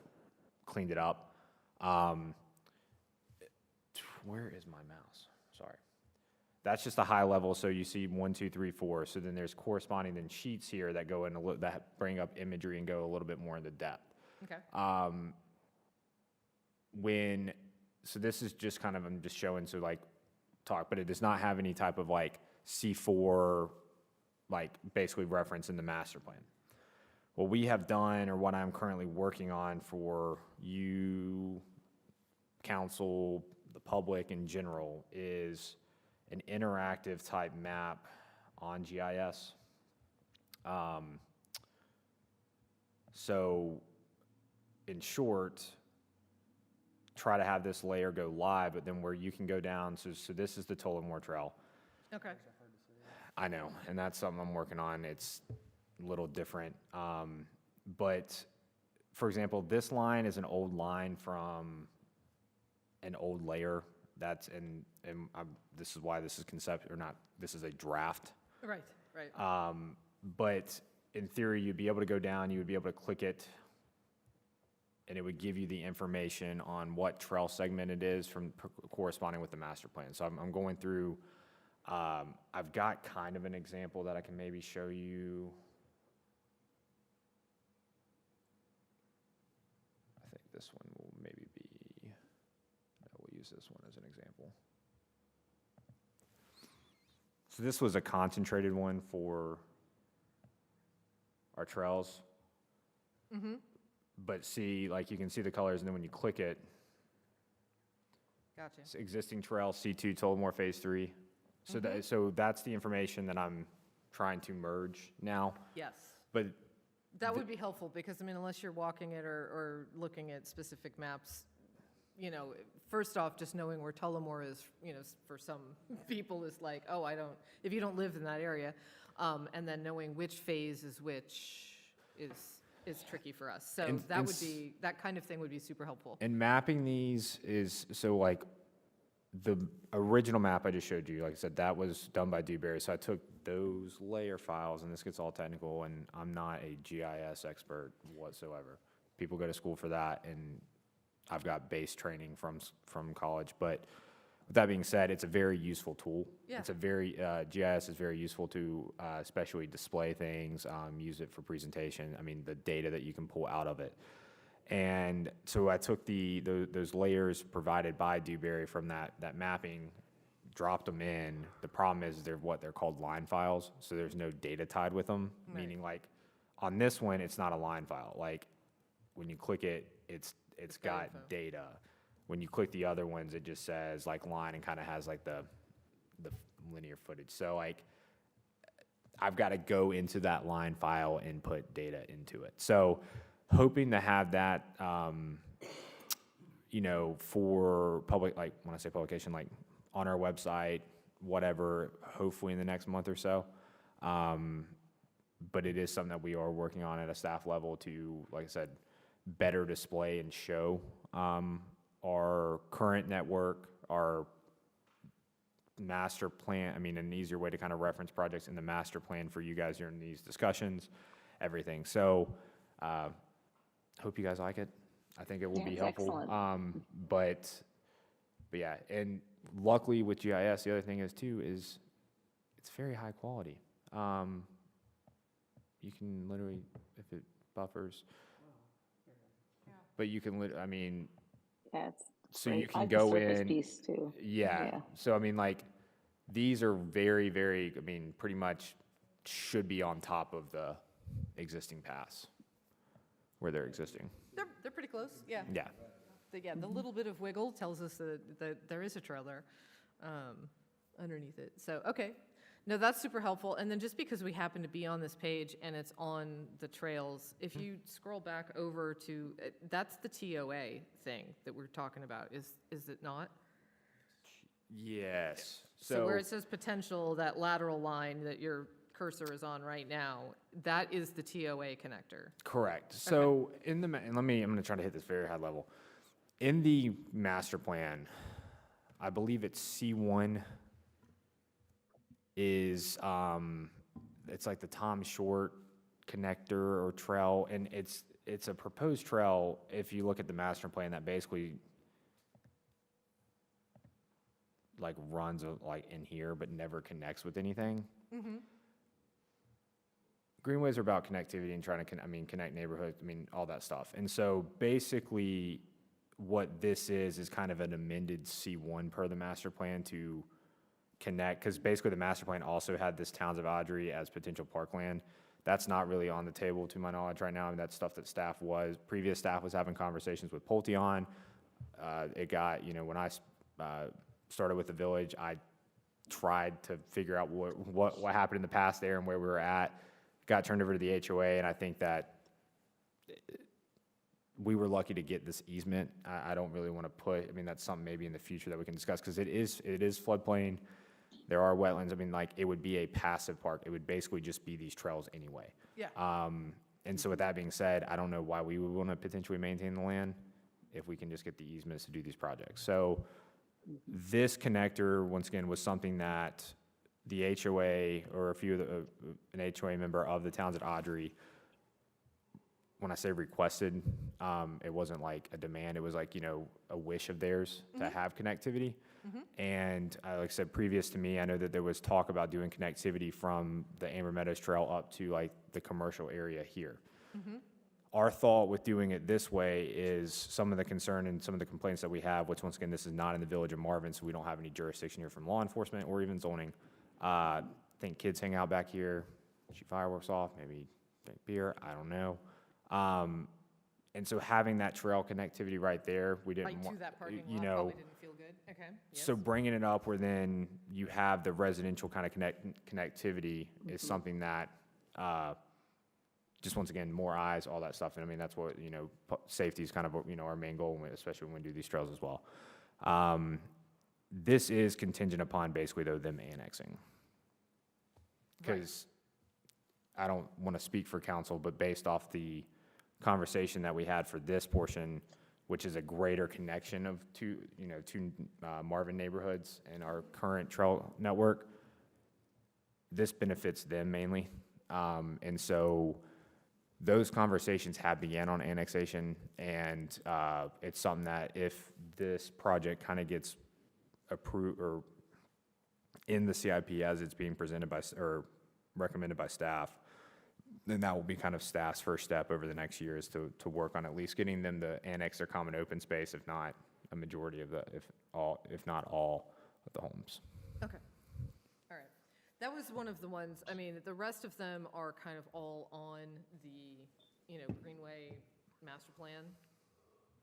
cleaned it up. Where is my mouse? Sorry. That's just a high level, so you see 1, 2, 3, 4. So then there's corresponding then sheets here that go in that bring up imagery and go a little bit more into depth. Okay, So this is just kind of, I'm just showing, so like talk, but it does not have any type of like C4, like basically reference in the master plan. What we have done, or what I'm currently working on for you, council, the public in general, is an interactive type map on GIS. So in short, try to have this layer go live, but then where you can go down, so this is the Tullamore Trail. okay. I know, and that's something I'm working on. It's a little different. But, for example, this line is an old line from an old layer that's this is why this is this is a draft. Right, right. But in theory, you'd be able to go down, you would be able to click it, and it would give you the information on what trail segment it is corresponding with the master plan. So I'm going through, I've got kind of an example that I can maybe show you. I think this one will maybe be, we'll use this one as an example. So this was a concentrated one for our trails. Mm-hmm. But see, like you can see the colors, and then when you click it, Gotcha. it's existing trail, C2, Tullamore Phase 3. So so that's the information that I'm trying to merge now. Yes. But That would be helpful, because, I mean, unless you're walking it or looking at specific maps, you know, first off, just knowing where Tullamore is, you know, for some people is like, oh, if you don't live in that area, and then knowing which phase is which is tricky for us. So And- that and would be, that kind of thing would be super helpful. And mapping these is, so like, the original map I just showed you, like I said, that was done by Dewberry. So I took those layer files, and this gets all technical, and I'm not a GIS expert whatsoever. People go to school for that, and I've got base training from college. But with that being said, it's a very useful tool. Yeah. It's a very, GIS is very useful to especially display things, use it for presentation. I mean, the data that you can pull out of it. And so I took those layers provided by Dewberry from that mapping, dropped them in. The problem is they're called line files, so there's no data tied with them. Right. Meaning, like, on this one, it's not a line file. Like, when you click it, it's got info. data. When you click the other ones, it just says like line and kind of has like the linear footage. So like, I've got to go into that line file and put data into it. So hoping to have that, you know, for public, like when I say publication, like on our website, whatever, hopefully in the next month or so. But it is something that we are working on at a staff level to, like I said, better display and show our current network, our master plan. I mean, an easier way to kind of reference projects in the master plan for you guys during these discussions, everything. So, hope you guys like it. I think it will be it's helpful. excellent. But yeah, and luckily with GIS, the other thing is too, is it's very high quality. You can literally, if it buffers, but you can, I mean, Yeah, it's so great. you can I like the go surface in. piece too. Yeah. Yeah. So, I mean, like, these are very, very, I mean, pretty much should be on top of the existing paths where they're existing. They're pretty close, yeah. Yeah. The little bit of wiggle tells us that there is a trail there underneath it. So, okay. No, that's super helpful. And then just because we happen to be on this page and it's on the trails, if you scroll back over to, that's the TOA thing that we're talking about, is it not? Yes. So where it says potential, that lateral line that your cursor is on right now, that is the TOA connector. Correct. So in the, and I'm going to try to hit this very high level. In the master plan, I believe it's C1 is, it's like the Tom Short connector or trail, and it's a proposed trail, if you look at the master plan, that basically like runs like in here, but never connects with anything. Greenways are about connectivity and trying to, connect neighborhoods, all that stuff. And so basically what this is kind of an amended C1 per the master plan to connect, because basically the master plan also had this Towns of Audrey as potential parkland. That's not really on the table to my knowledge right now. That's stuff that previous staff was having conversations with Pulte on. It got, when I started with the village, I tried to figure out what happened in the past there and where we were at. Got turned over to the HOA, and I think that we were lucky to get this easement. I don't really want to put, that's something maybe in the future that we can discuss, because it is floodplain. There are wetlands. It would be a passive park. It would basically just be these trails anyway. Yeah. And so with that being said, I don't know why we would want to potentially maintain the land. if we can just get the easements to do these projects. So this connector, once again, was something that the HOA or a few of the, an HOA member of the towns at Audrey, when I say requested, it wasn't like a demand, it was like, a wish of theirs to have connectivity. And like I said, previous to me, I know that there was talk about doing connectivity from the Amber Meadows Trail up to like the commercial area here. Our thought with doing it this way is some of the concern and some of the complaints that we have, which once again, this is not in the village of Marvin, so we don't have any jurisdiction here from law enforcement or even zoning. I think kids hang out back here, shoot fireworks off, maybe drink beer, I don't know. And so having that trail connectivity right there, we didn't Right want, to that parking you lot know, probably didn't feel good. Okay, yes. so bringing it up where then you have the residential kind of connectivity is something that, just once again, more eyes, all that stuff. And I mean, that's what, safety is kind of, our main goal, especially when we do these trails as well. This is contingent upon basically though them annexing. Because I don't want to speak for council, but based off the conversation that we had for this portion, which is a greater connection of two Marvin neighborhoods and our current trail network, this benefits them mainly. And so those conversations have began on annexation, and it's something that if this project kind of gets approved or in the CIP as it's being presented by, or recommended by staff, then that will be kind of staff's first step over the next year is to work on at least getting them to annex their common open space, if not a majority of the, if not all of the homes. Okay, all right. That was one of the ones, I mean, the rest of them are kind of all on the, Greenway master plan.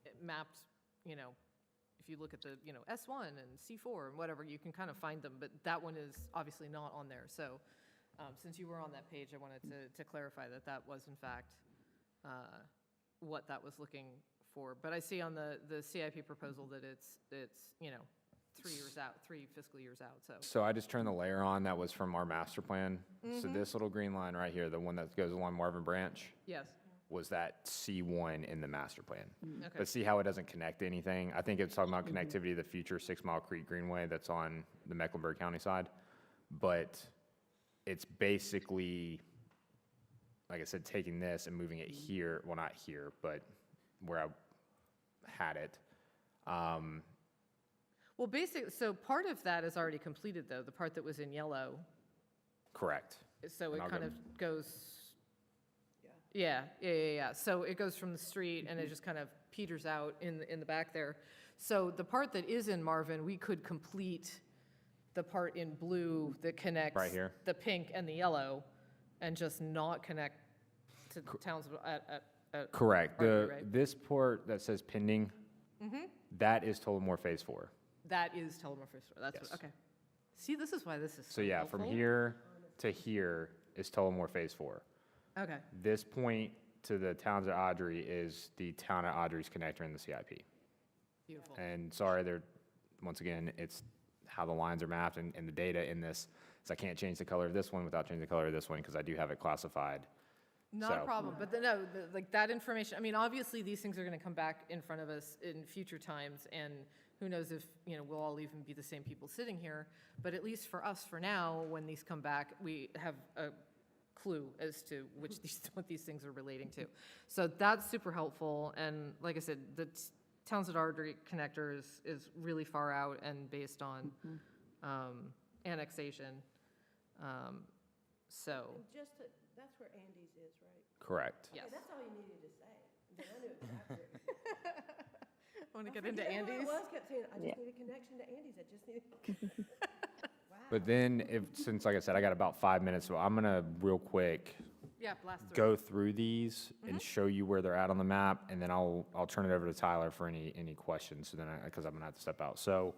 It mapped, if you look at the, S1 and C4 and whatever, you can kind of find them, but that one is obviously not on there. So since you were on that page, I wanted to clarify that that was in fact what that was looking for. But I see on the CIP proposal that it's 3 years out, 3 fiscal years out, so. So I just turned the layer on that was from our master plan. So this little green line right here, the one that goes along Marvin Branch, Yes, was that C1 in the master plan. okay. But see how it doesn't connect to anything? I think it's talking about connectivity to the future 6 Mile Creek Greenway that's on the Mecklenburg County side. But it's basically, like I said, taking this and moving it here, well, not here, but where I had it. Well, basically, so part of that is already completed, though, the part that was in yellow. Correct. So And it I'll kind go- of goes, yeah. So it goes from the street and it just kind of peters out in the back there. So the part that is in Marvin, we could complete the part in blue that connects Right here? the pink and the yellow and just not connect to towns at Correct. Argue, right? This port that says pending, that is Tullamore Phase 4. That is Tullamore First. That's Yes. okay. See, this is why this is So yeah, from helpful. here to here is Tullamore Phase 4. Okay, This point to the towns of Audrey is the town of Audrey's connector in the CIP. beautiful. And sorry, once again, it's how the lines are mapped and the data in this. So I can't change the color of this one without changing the color of this one because I do have it classified. Not a So- problem, but like that information, I mean, obviously, these things are gonna come back in front of us in future times, and who knows if, we'll all even be the same people sitting here, but at least for us, for now, when these come back, we have a clue as to what these things are relating to. So that's super helpful, and like I said, the Townsend Artery connector is really far out and based on annexation. So, And just, that's where Andy's is, right? Correct. yes. Okay, that's all you needed to say. Then I knew exactly. Want to I get into forget what it Andy's? was, kept saying, I Yeah. just need a connection to Andy's, I just need. Wow. But then since like I said, I got about 5 minutes, so I'm gonna real quick Yeah, blast through. go through these and show you where they're at on the map, and then I'll turn it over to Tyler for any questions, so then because I'm gonna have to step out. So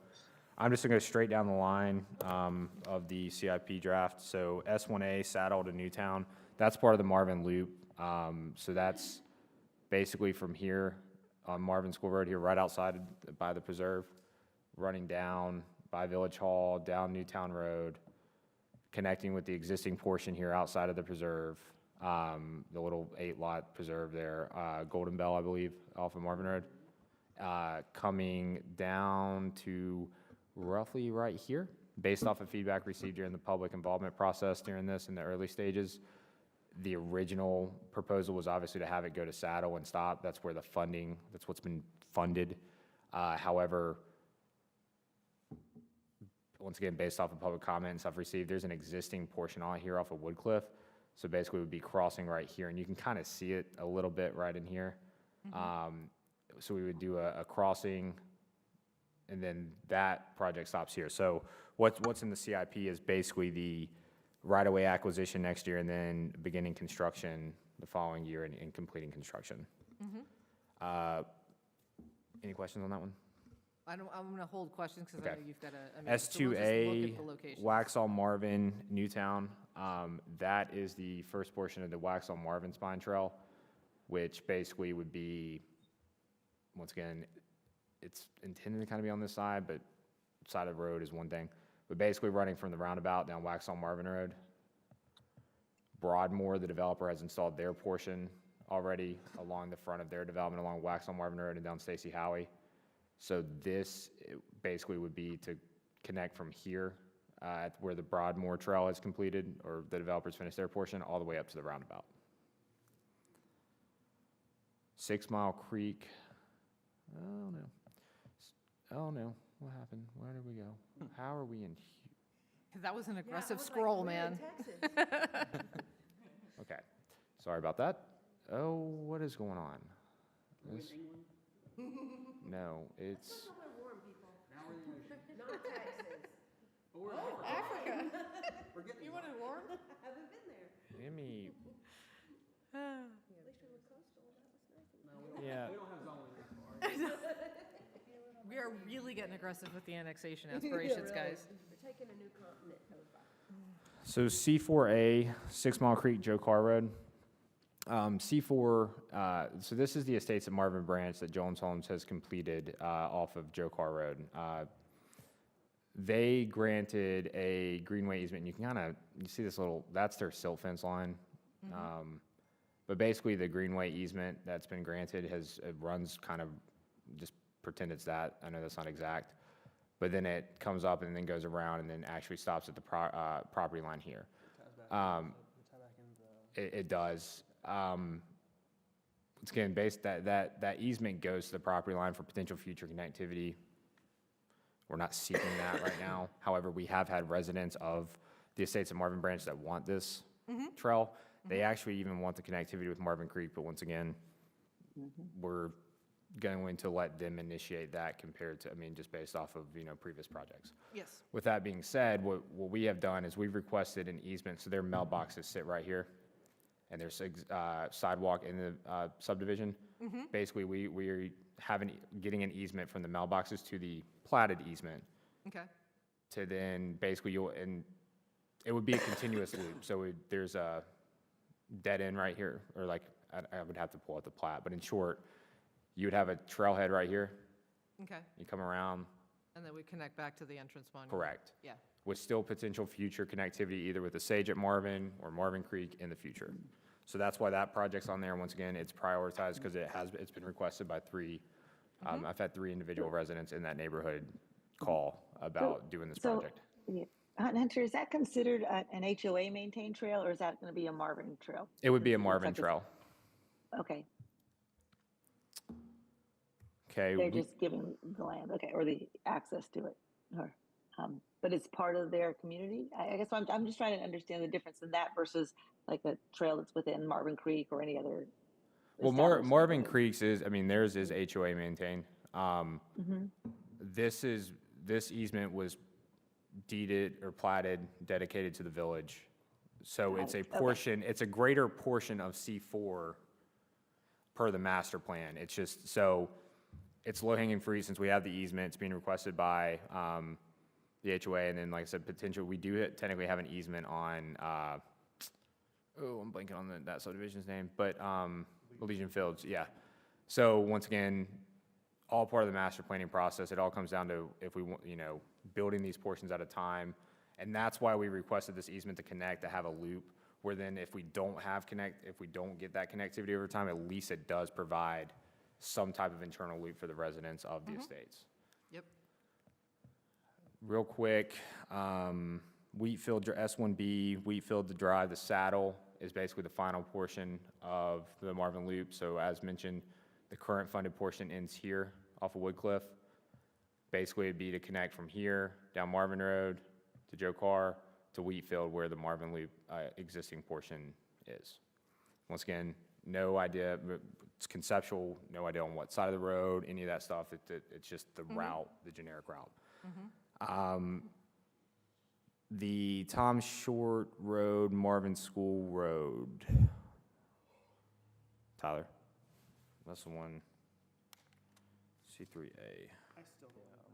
I'm just gonna go straight down the line of the CIP draft. So S1A, Saddle to Newtown, that's part of the Marvin Loop. So that's basically from here on Marvin School Road here, right outside by the preserve, running down by Village Hall, down Newtown Road, connecting with the existing portion here outside of the preserve, the little 8-lot preserve there, Golden Bell, I believe, off of Marvin Road. coming down to roughly right here, based off of feedback received during the public involvement process during this in the early stages. The original proposal was obviously to have it go to Saddle and stop. That's where the funding, that's what's been funded. However, once again, based off of public comment and stuff received, there's an existing portion on here off of Woodcliff. So basically, we'd be crossing right here, and you can kind of see it a little bit right in here. So we would do a crossing, and then that project stops here. So what's in the CIP is basically the right-of-way acquisition next year, and then beginning construction the following year and completing construction. Any questions on that one? I'm going to hold questions because I Okay. know you've got to, so we'll just look S2A, at the locations. Waxhaw Marvin, Newtown. That is the first portion of the Waxhaw Marvin Spine Trail, which basically would be, once again, it's intended to kind of be on this side, but side of the road is one thing. But basically running from the roundabout down Waxhaw Marvin Road. Broadmoor, the developer, has installed their portion already along the front of their development along Waxhaw Marvin Road and down Stacy Howie. So this basically would be to connect from here at where the Broadmoor Trail is completed, or the developers finished their portion, all the way up to the roundabout. 6 Mile Creek, oh no. Oh no, what happened? Where did we go? How are we in? That was an Yeah, I aggressive was like, scroll, we're in man. Texas. Okay, sorry about that. Oh, what is going on? This- No, it's, Somewhere warm, people. Not Texas. Africa. You wanted warm? Haven't been there. give me, At least we were coastal, that was nice. yeah. We are really getting aggressive with the annexation aspirations, guys. We're taking a new continent over. So C4A, 6 Mile Creek, Joe Carr Road. C4, so this is the estates at Marvin Branch that Jones Homes has completed off of Joe Carr Road. They granted a greenway easement. You can kind of, you see this little, that's their silt fence line. But basically the greenway easement that's been granted it runs kind of, just pretend it's that. I know that's not exact. But then it comes up and then goes around and then actually stops at the property line here. It does. Once again, that easement goes to the property line for potential future connectivity. We're not seeking that right now. However, we have had residents of the estates of Marvin Branch that want this trail. They actually even want the connectivity with Marvin Creek, but once again, we're going to let them initiate that compared to, just based off of, previous projects. Yes. With that being said, what we have done is we've requested an easement, so their mailboxes sit right here, and there's a sidewalk in the subdivision. Basically, we are getting an easement from the mailboxes to the platted easement Okay. to then basically and it would be a continuous loop. So there's a dead end right here, or like, I would have to pull out the plat, but in short, you would have a trailhead right here. Okay. You come around, And then we connect back to the entrance monument. correct, Yeah. with still potential future connectivity either with the Sage at Marvin or Marvin Creek in the future. So that's why that project's on there. Once again, it's prioritized because it's been requested by 3. I've had 3 individual residents in that neighborhood call about doing this So, project. yeah. Hunter, is that considered an HOA maintained trail, or is that going to be a Marvin trail? It would be a Looks Marvin like it's- Trail. Okay, Okay, they're just giving the land, okay, or the access to it, or, but it's part of their community? I guess I'm just trying to understand the difference in that versus like a trail that's within Marvin Creek or any other. well, established Marvin neighborhood. Creek's theirs is HOA maintained. This easement was deeded or platted, dedicated to the village. So Got it's a it, okay. portion, it's a greater portion of C4 per the master plan. It's just, so it's low-hanging fruit since we have the easement. It's being requested by the HOA, and then, like I said, we do technically have an easement on, I'm blanking on that subdivision's name, but Elysian Fields, yeah. So once again, all part of the master planning process. It all comes down to if we want, building these portions at a time. And that's why we requested this easement to connect, to have a loop, where then if we don't get that connectivity over time, at least it does provide some type of internal loop for the residents of the estates. Yep. Real quick, Wheatfield, S1B, Wheatfield to Drive, the saddle is basically the final portion of the Marvin Loop. So as mentioned, the current funded portion ends here off of Woodcliff. Basically, it'd be to connect from here down Marvin Road to Joe Carr to Wheatfield, where the Marvin Loop existing portion is. Once again, no idea, it's conceptual, no idea on what side of the road, any of that stuff. It's just the route, the generic route. The Tom Short Road, Marvin School Road. Tyler, that's the one, C3A. I still don't know what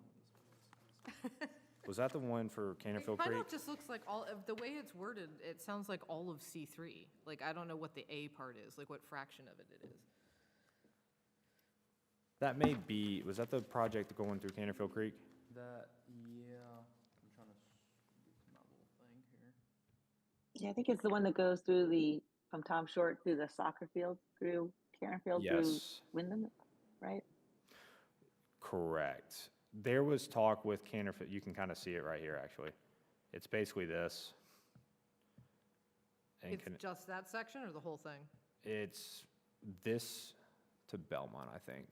this one is. Was that the one for Canterville It kind Creek? of just looks like all of, the way it's worded, it sounds like all of C3. Like, I don't know what the A part is, like what fraction of it is. That may be, was that the project going through Canterville Creek? That, yeah, I'm trying to get to my little thing here. Yeah, I think it's the one that goes through from Tom Short through the soccer field, through Carenfield, through Yes. Wyndham, right? Correct. There was talk with Canterville, you can kind of see it right here, actually. It's basically this. And It's just that section or the whole thing? it's this to Belmont, I think.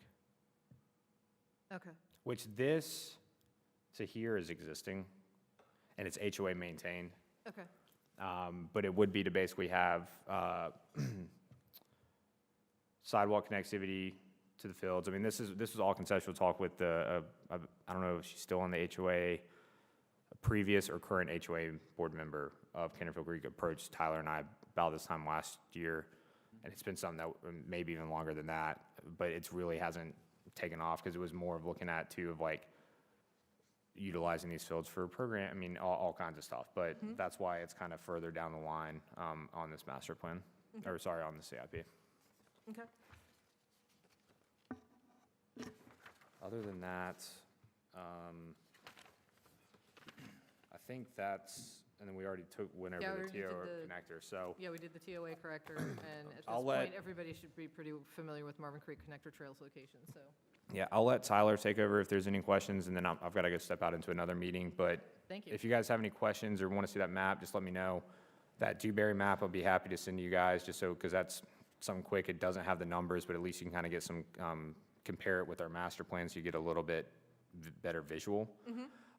Okay. Which this to here is existing, and it's HOA maintained. Okay. But it would be to basically have sidewalk connectivity to the fields. I mean, this was all conceptual talk with I don't know if she's still on the HOA, a previous or current HOA board member of Canterville Creek approached Tyler and I about this time last year, and it's been something that maybe even longer than that, but it's really hasn't taken off because it was more of looking at too of like utilizing these fields for program, I mean, all kinds of stuff, but that's why it's kind of further down the line on this master plan, or sorry, on the CIP. Okay. Other than that, I think that's, and then we already went Yeah, over we the did TO the- connector, so Yeah, we did the TOA corrector, and at this I'll let- point, everybody should be pretty familiar with Marvin Creek Connector Trails location, so. yeah, I'll let Tyler take over if there's any questions, and then I've got to go step out into another meeting, but Thank you. if you guys have any questions or want to see that map, just let me know. That Dewberry map, I'll be happy to send to you guys, just so, because that's something quick. It doesn't have the numbers, but at least you can kind of get some, compare it with our master plan, so you get a little bit better visual.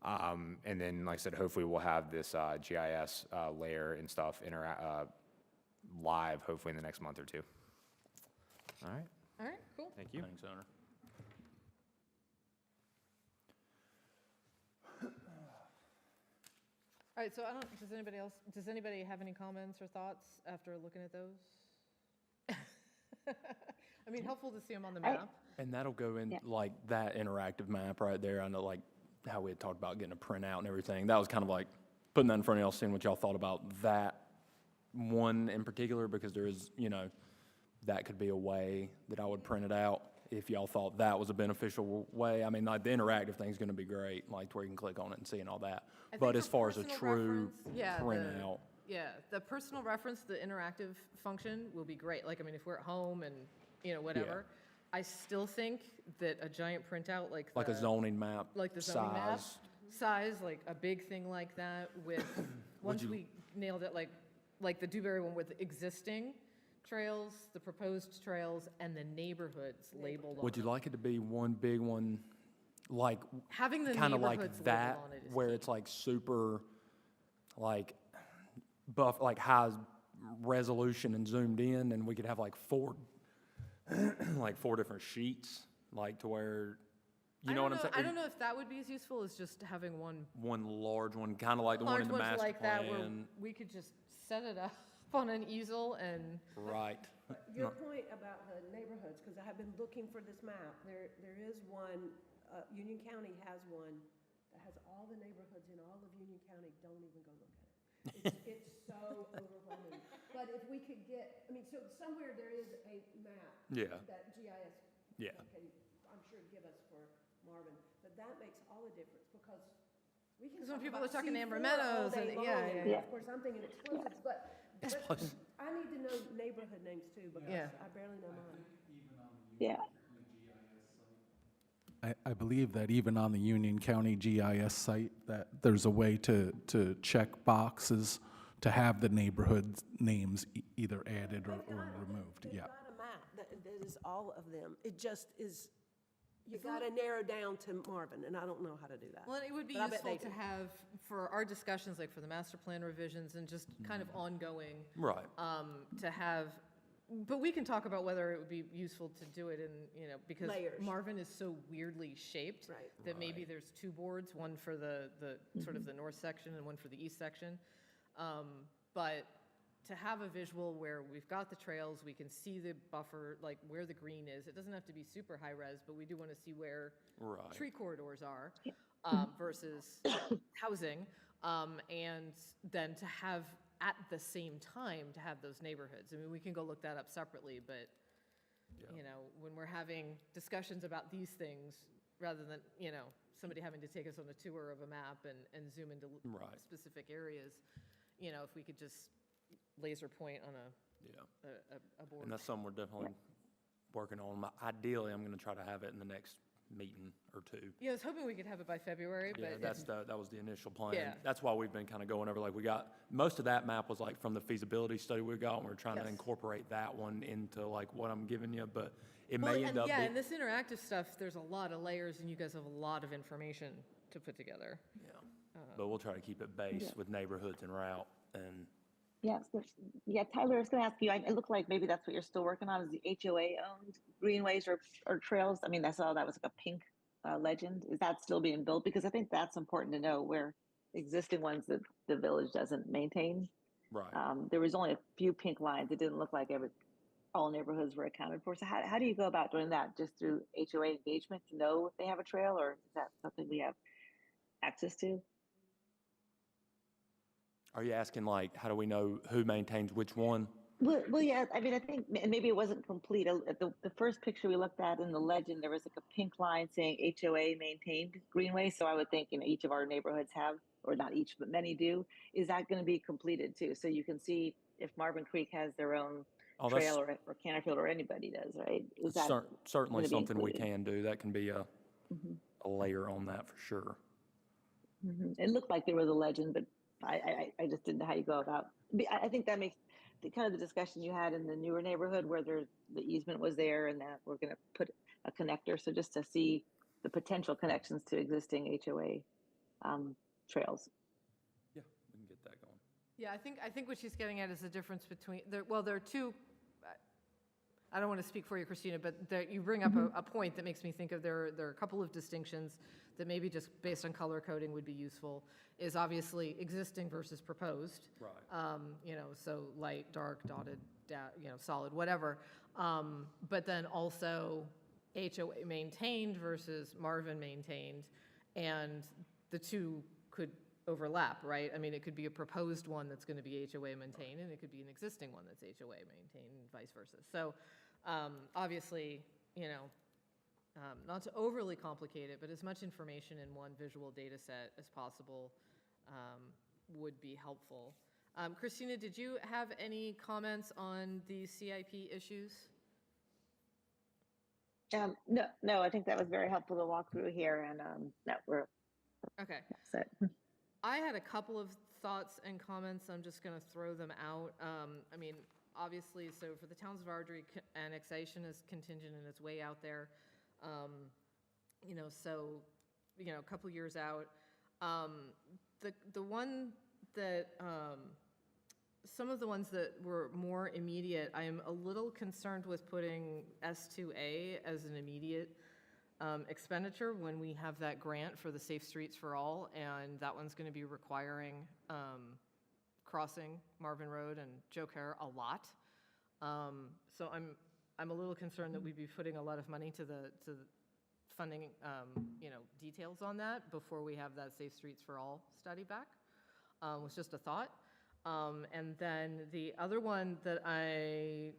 And then, like I said, hopefully we'll have this GIS layer and stuff live, hopefully in the next month or two. All right, All right, cool. thank you. Thanks, owner. All right, so does anybody have any comments or thoughts after looking at those? I mean, helpful to see them on the map. And that'll go in, Yeah. like, that interactive map right there. I know, like, how we had talked about getting a printout and everything. That was kind of like putting that in front of y'all, seeing what y'all thought about that one in particular, because there is, that could be a way that I would print it out if y'all thought that was a beneficial way. I mean, like, the interactive thing's gonna be great, like, where you can click on it and see and all that. I But think as for far as a personal true reference, yeah, printout, Yeah, the personal reference, the interactive function will be great. Like, I mean, if we're at home and, whatever, I still think that a giant printout like like a zoning map like the zoning map size. size, like a big thing like that with, once we nailed it, like the Dewberry one with existing trails, the proposed trails, and the neighborhoods labeled on Would you them. like it to be one big one, like, Having the kind of neighborhoods like labeled that, on it is where key. it's like super, like, like high resolution and zoomed in, and we could have like four, like 4 different sheets, like to where, you know what I'm saying? I don't know if that would be as useful as just having one One large one, kind of like the one large in the ones master like that where plan. we could just set it up on an easel and, Right. Your point about the neighborhoods, because I have been looking for this map, there is one, Union County has one that has all the neighborhoods in all of Union County, don't even go look at it. It's so overwhelming. But if we could get, I mean, so somewhere there is a map Yeah. that GIS Yeah. can, I'm sure, give us for Marvin, but that makes all the difference, because we can 'Cause when talk people about are talking C4 Amber all Meadows day and- long, yeah, and yeah. of course, I'm thinking explosives, but I need to know neighborhood names too, because Yeah. I barely know mine. Yeah. I believe that even on the Union County GIS site, that there's a way to check boxes to have the neighborhood names either added or removed, yeah. They've got a map that is all of them. It just is, you gotta narrow down to Marvin, and I don't know how to do that. Well, it would be But I bet useful they to do. have, for our discussions, like for the master plan revisions and just kind of ongoing, Right. to have, but we can talk about whether it would be useful to do it in, because Layers. Marvin is so weirdly shaped Right. that maybe there's two boards, one for the sort of the north section and one for the east section. But to have a visual where we've got the trails, we can see the buffer, like where the green is. It doesn't have to be super high res, but we do want to see where Right. tree corridors are versus housing. And then to have, at the same time, to have those neighborhoods. I mean, we can go look that up separately, but, when we're having discussions about these things, rather than, somebody having to take us on a tour of a map and zoom into Right. specific areas, if we could just laser point on Yeah. a board. And that's something we're definitely working on. Ideally, I'm going to try to have it in the next meeting or two. Yeah, I was hoping we could have it by February, Yeah, but that was the initial plan. Yeah. That's why we've been kind of going over, like, we got, most of that map was like from the feasibility study we got, and we're trying to Yes. incorporate that one into like what I'm giving you, but it well, may end and up yeah, being. and this interactive stuff, there's a lot of layers, and you guys have a lot of information to put together. Yeah. But we'll try to keep it based Yeah. with neighborhoods and route and. Yeah, Tyler, I was going to ask you, it looked like maybe that's what you're still working on, is the HOA-owned greenways or trails? I mean, I saw that was like a pink legend. Is that still being built? Because I think that's important to know, where existing ones that the village doesn't maintain. Right. There was only a few pink lines. It didn't look like all neighborhoods were accounted for. So how do you go about doing that? Just through HOA engagement to know if they have a trail, or is that something we have access to? Are you asking, like, how do we know who maintains which one? Well, yeah. I mean, I think maybe it wasn't complete. The first picture we looked at in the legend, there was like a pink line saying HOA maintained greenway. So I would think, each of our neighborhoods have, or not each, but many do. Is that going to be completed too? So you can see if Marvin Creek has their own Oh, that's trail, or Canterfield, or anybody does, right? Is that certainly gonna be something we included? can do. That can be a Mhm. layer on that for sure. It looked like there was a legend, but I just didn't know how you go about. I think that makes the kind of the discussion you had in the newer neighborhood, where the easement was there, and that we're going to put a connector. So just to see the potential connections to existing HOA trails. Yeah, we can get that going. Yeah, I think what she's getting at is the difference between, there are two, I don't want to speak for you, Christina, but you bring up a point that makes me think of, there are a couple of distinctions that maybe just based on color coding would be useful, is obviously existing versus proposed. Right. So light, dark, dotted, solid, whatever. But then also HOA maintained versus Marvin maintained, and the two could overlap, right? I mean, it could be a proposed one that's going to be HOA maintained, and it could be an existing one that's HOA maintained, and vice versa. So obviously, not to overly complicate it, but as much information in one visual data set as possible would be helpful. Christina, did you have any comments on the CIP issues? No, I think that was very helpful to walk through here, and we're Okay. set. I had a couple of thoughts and comments. I'm just going to throw them out. I mean, obviously, so for the Towns of Ardrey, annexation is contingent and it's way out there. A couple years out. The one that, some of the ones that were more immediate, I am a little concerned with putting S2A as an immediate expenditure when we have that grant for the Safe Streets for All, and that one's going to be requiring crossing Marvin Road and Joe Kerr a lot. So I'm a little concerned that we'd be putting a lot of money to the funding, details on that before we have that Safe Streets for All study back. Was just a thought. And then the other one that I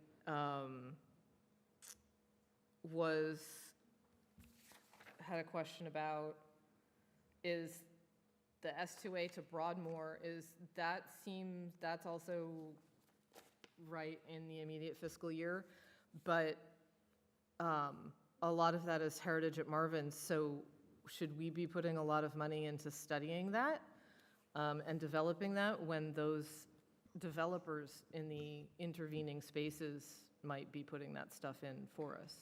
had a question about is the S2A to Broadmoor. That's also right in the immediate fiscal year, but a lot of that is heritage at Marvin, so should we be putting a lot of money into studying that and developing that when those developers in the intervening spaces might be putting that stuff in for us?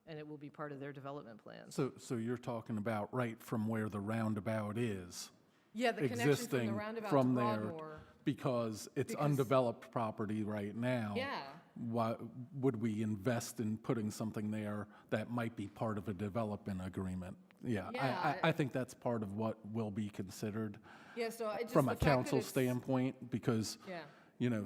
And it will be part of their development plans. So you're talking about right from where the roundabout is? Yeah, the connection from the Existing roundabout to from there, Broadmoor. because it's Because- undeveloped property right now. Yeah. Why would we invest in putting something there that might be part of a development agreement? Yeah, Yeah, I think that's part of what will be considered Yeah, so I just. from the a fact that council it's- standpoint, because, Yeah. you know,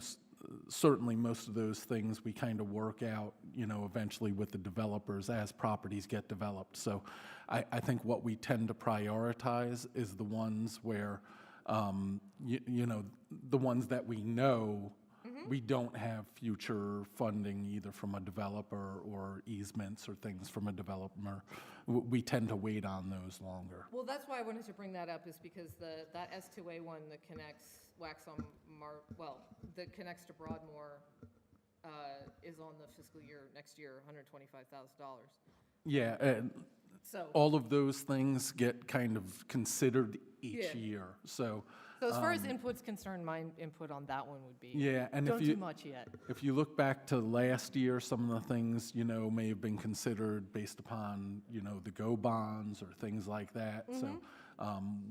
certainly most of those things we kind of work out, you know, eventually with the developers as properties get developed. So I think what we tend to prioritize is the ones where, you know, the ones that we know we don't have future funding either from a developer or easements or things from a developer. We tend to wait on those longer. Well, that's why I wanted to bring that up, is because that S2A one that connects Waxhaw that connects to Broadmoor is on the fiscal year next year, $125,000. Yeah, and So, all of those things get kind of considered each Yeah. year, so. so as far as input's concerned, my input on that one would be. Yeah, and Don't if do you, much yet. if you look back to last year, some of the things, you know, may have been considered based upon, you know, the GO bonds or things like that. So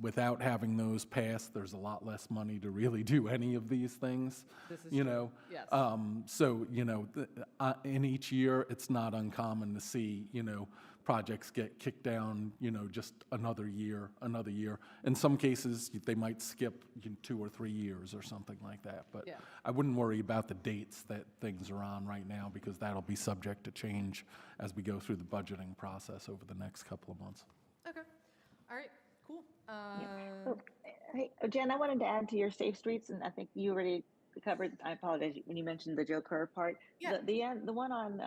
without having those passed, there's a lot less money to really do any of these things, This is you true. know? Yes. So, you know, in each year, it's not uncommon to see, you know, projects get kicked down, you know, just another year. In some cases, they might skip 2 or 3 years or something like that. But Yeah. I wouldn't worry about the dates that things are on right now, because that'll be subject to change as we go through the budgeting process over the next couple of months. Okay, all right, cool. Hey, Jen, I wanted to add to your safe streets, and I think you already covered, I apologize, when you mentioned the Joe Kerr part. Yeah. The one on,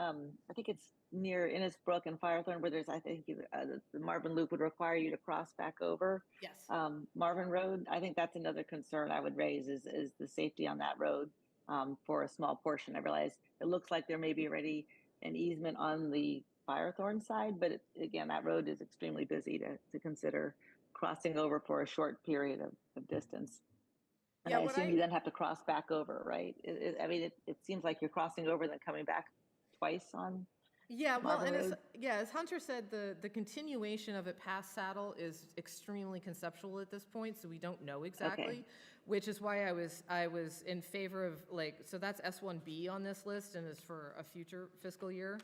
I think it's near Innisbrook and Firethorn, where there's, I think, the Marvin Loop would require you to cross back over. Yes. Marvin Road, I think that's another concern I would raise is the safety on that road for a small portion. I realize it looks like there may be already an easement on the Firethorn side, but again, that road is extremely busy to consider crossing over for a short period of distance. And Yeah, I what assume I- you then have to cross back over, right? I mean, it seems like you're crossing over and then coming back twice on. Yeah, well, Marvin and Road? as Hunter said, the continuation of it past Saddle is extremely conceptual at this point, so we don't know exactly. Which is why I was in favor of, like, so that's S1B on this list and is for a future fiscal year.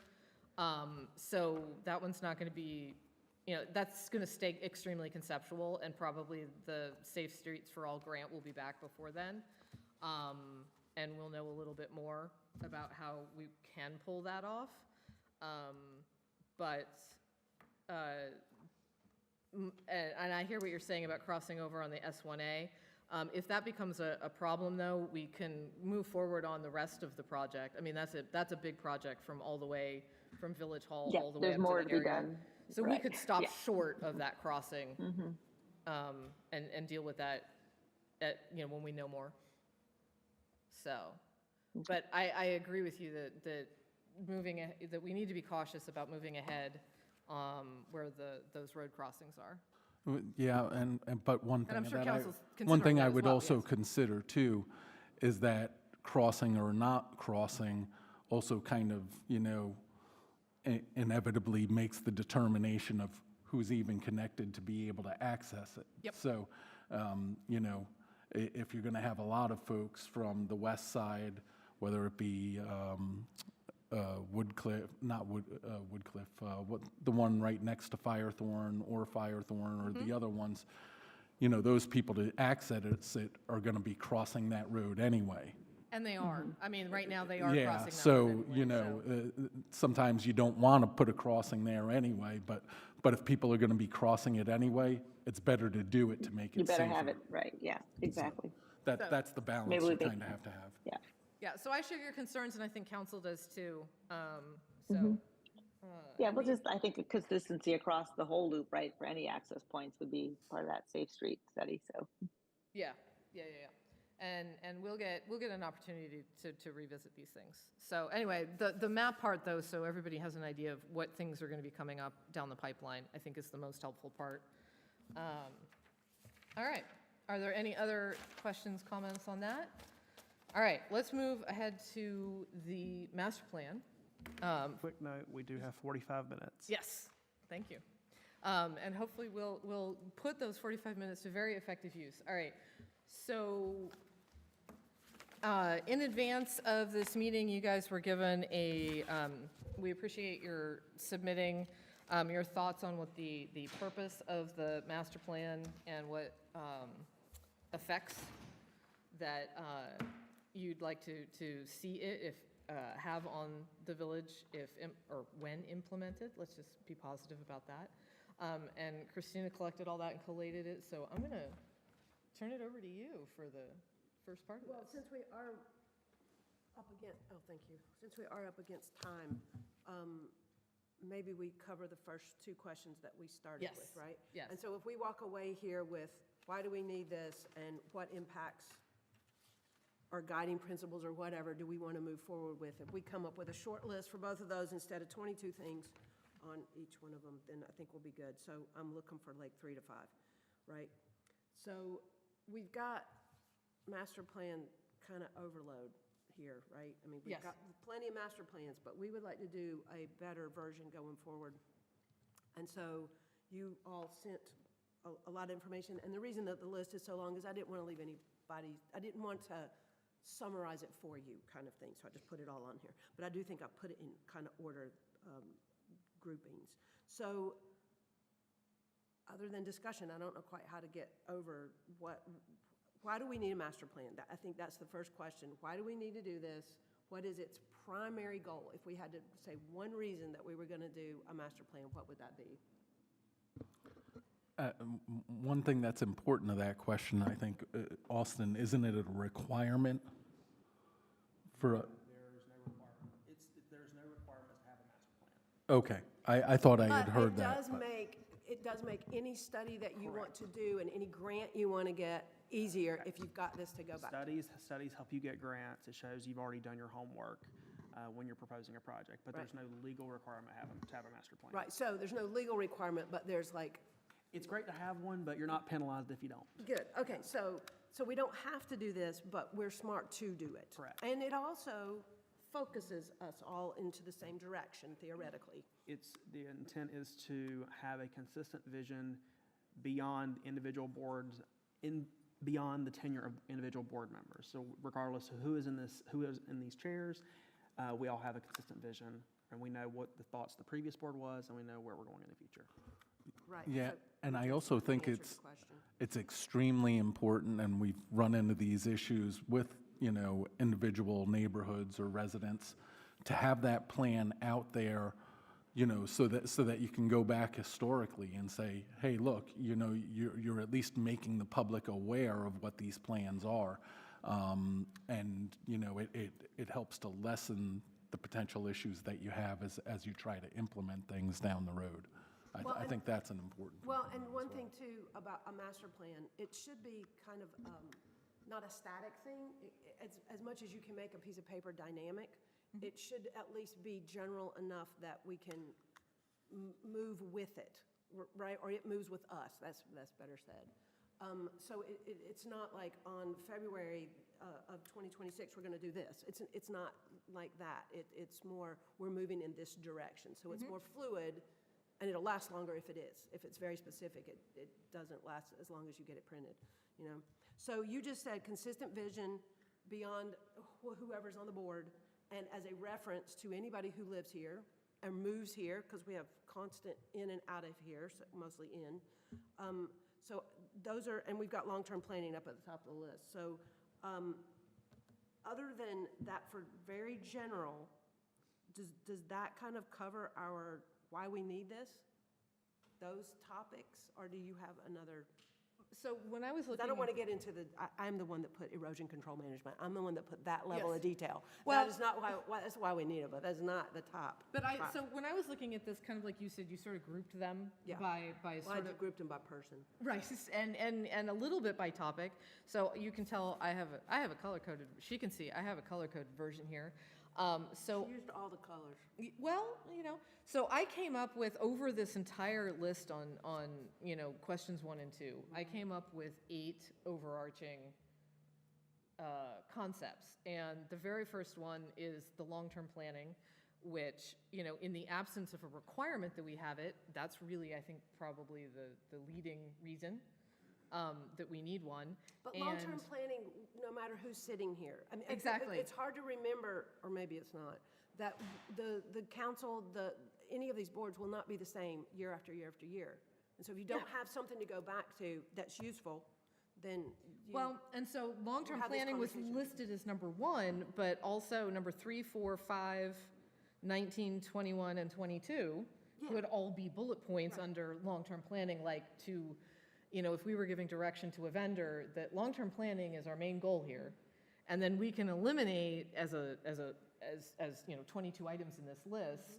So that one's not gonna be, you know, that's gonna stay extremely conceptual, and probably the Safe Streets for All grant will be back before then. And we'll know a little bit more about how we can pull that off. And I hear what you're saying about crossing over on the S1A. If that becomes a problem, though, we can move forward on the rest of the project. I mean, that's a big project from all the way, from Village Hall Yeah, all the way there's up more to to the be area. done. So we Right, could stop yeah. short of that crossing, Mhm. and deal with that when we know more. So, but I agree with you that that we need to be cautious about moving ahead where those road crossings are. Yeah, but one And I'm thing sure that I, council's one considering thing that I as would well, also yes. consider too, is that crossing or not crossing also kind of, you know, inevitably makes the determination of who's even connected to be able to access it. Yep. So, you know, if you're gonna have a lot of folks from the west side, whether it be, Woodcliff, not Woodcliff, the one right next to Firethorn or Mm-hmm. the other ones, you know, those people to access it are gonna be crossing that road anyway. And they are. I mean, right now, they are Yeah, crossing that so, road anyway, you know, sometimes you don't want to put a crossing there anyway, but if people are going to be crossing it anyway, it's better to do it to make You it better safer. have it, right, yeah, exactly. That's the balance Maybe you we make- kind of have to have. Yeah. Yeah, so I share your concerns, and I think council does too. Mm-hmm. Yeah, well, just, I think a consistency across the whole loop, right, for any access points would be part of that Safe Street study, so. Yeah. And we'll get an opportunity to revisit these things. So anyway, the map part though, so everybody has an idea of what things are going to be coming up down the pipeline, I think is the most helpful part. All right, are there any other questions, comments on that? All right, let's move ahead to the master plan. Quick note, we do have 45 minutes. Yes, thank you. And hopefully we'll put those 45 minutes to very effective use. All right, so in advance of this meeting, you guys were given we appreciate your submitting your thoughts on what the purpose of the master plan and what effects that you'd like to see it have on the village or when implemented. Let's just be positive about that. And Christina collected all that and collated it, so I'm going to turn it over to you for the first part of Well, this. since we are up against, oh, thank you. Since we are up against time, maybe we cover the first two questions that we started Yes. with, right? Yes. And so if we walk away here with, why do we need this, and what impacts or guiding principles or whatever do we want to move forward with? If we come up with a short list for both of those instead of 22 things on each one of them, then I think we'll be good. So I'm looking for like 3 to 5, right? So we've got master plan kind of overload here, right? I mean, we've Yes. got plenty of master plans, but we would like to do a better version going forward. And so you all sent a lot of information. And the reason that the list is so long is I didn't want to leave anybody, I didn't want to summarize it for you kind of thing. So I just put it all on here. But I do think I put it in kind of order groupings. So other than discussion, I don't know quite how to get over why do we need a master plan? I think that's the first question. Why do we need to do this? What is its primary goal? If we had to say one reason that we were going to do a master plan, what would that be? One thing that's important to that question, I think, Austin, isn't it a requirement for a? There's no requirement. There's no requirement to have a master plan. Okay, I thought I had heard that. It does make any study that you want to do and any grant you want to get easier if you've got this to go back. Studies help you get grants. It shows you've already done your homework when you're proposing a project, but there's no legal requirement to have a master plan. Right, so there's no legal requirement, but there's like, It's great to have one, but you're not penalized if you don't. good, okay, so we don't have to do this, but we're smart to do it. Correct. And it also focuses us all into the same direction theoretically. The intent is to have a consistent vision beyond individual boards, beyond the tenure of individual board members. So regardless of who is in these chairs, we all have a consistent vision, and we know what the thoughts of the previous board was, and we know where we're going in the future. Right. Yeah, so and I just also think answered the question. it's extremely important, and we've run into these issues with, individual neighborhoods or residents, to have that plan out there, so that you can go back historically and say, hey, look, you're at least making the public aware of what these plans are. And, it helps to lessen the potential issues that you have as you try to implement things down the road. I think that's an important. Well, and one thing too about a master plan, it should be kind of not a static thing. As much as you can make a piece of paper dynamic, it should at least be general enough that we can move with it, right? Or it moves with us. That's better said. So it's not like on February of 2026 we're going to do this. It's not like that. It's more we're moving in this direction. So it's more fluid. And it'll last longer if it is. If it's very specific, it doesn't last as long as you get it printed, So you just said consistent vision beyond whoever's on the board, and as a reference to anybody who lives here and moves here, because we have constant in and out of here, so mostly in. So those are, and we've got long-term planning up at the top of the list. So other than that, for very general, does that kind of cover why we need this, those topics, or do you have another So when I was 'Cause looking. I don't want to get into I'm the one that put erosion control management. I'm the one that put that level Yes. of detail. Well- That is not that's why we need it, but that's not the top. But top. so when I was looking at this, kind of like you said, you sort of grouped them Yeah. by Well, I sort of. just grouped them by person. Right, and a little bit by topic. So you can tell I have a color-coded, she can see, I have a color-coded version here. So, She used all the colors. well, so I came up with, over this entire list on questions 1 and 2, I came up with 8 overarching concepts. And the very first one is the long-term planning, which, in the absence of a requirement that we have it, that's really, I think, probably the leading reason that we need one. But And- long-term planning, no matter who's sitting here. I mean, Exactly. It's hard to remember, or maybe it's not, that the council, any of these boards will not be the same year after year after year. And so if you don't have something to go back to that's useful, then you. Well, and so long-term have this planning was conversation. listed as number 1, but also number 3, 4, 5, 19, 21, and 22 would all be bullet points under long-term planning, like if we were giving direction to a vendor, that long-term planning is our main goal here. And then we can eliminate as 22 items in this list,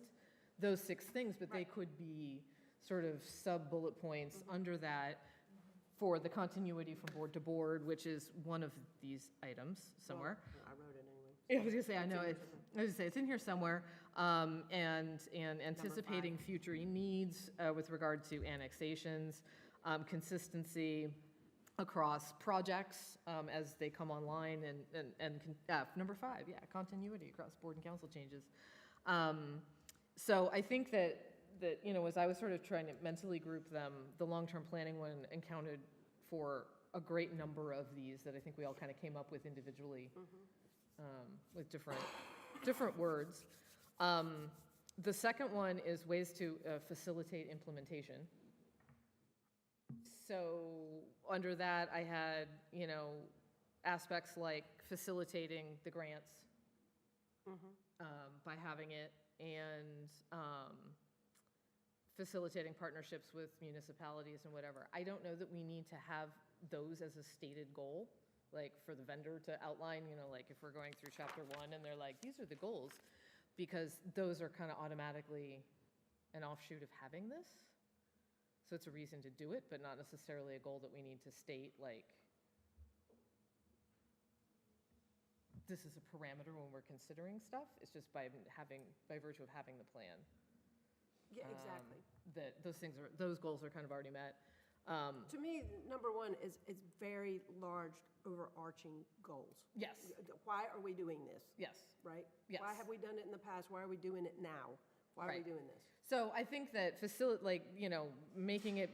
those 6 things, but they could be sort of sub-bullet points under that for the continuity from board to board, which is one of these items somewhere. I wrote it anyway. Yeah, I was gonna say, I know, I was gonna say, it's in here somewhere, and anticipating future needs with regard to annexations, consistency across projects as they come online, and number 5, continuity across board and council changes. So I think that, as I was sort of trying to mentally group them, the long-term planning one accounted for a great number of these that I think we all kind of came up with individually with different words. The second one is ways to facilitate implementation. So under that, I had, aspects like facilitating the grants by having it, and facilitating partnerships with municipalities and whatever. I don't know that we need to have those as a stated goal, like for the vendor to outline, like if we're going through chapter 1 and they're like, these are the goals, because those are kind of automatically an offshoot of having this. So it's a reason to do it, but not necessarily a goal that we need to state, like, this is a parameter when we're considering stuff. It's just by virtue of having the plan. Yeah, exactly. That those goals are kind of already met. To me, number 1 is very large, overarching goals. Yes, Why are we doing this, yes. right? Yes. Why have we done it in the past? Why are we doing it now? Why are we Right. doing this? So I think that making it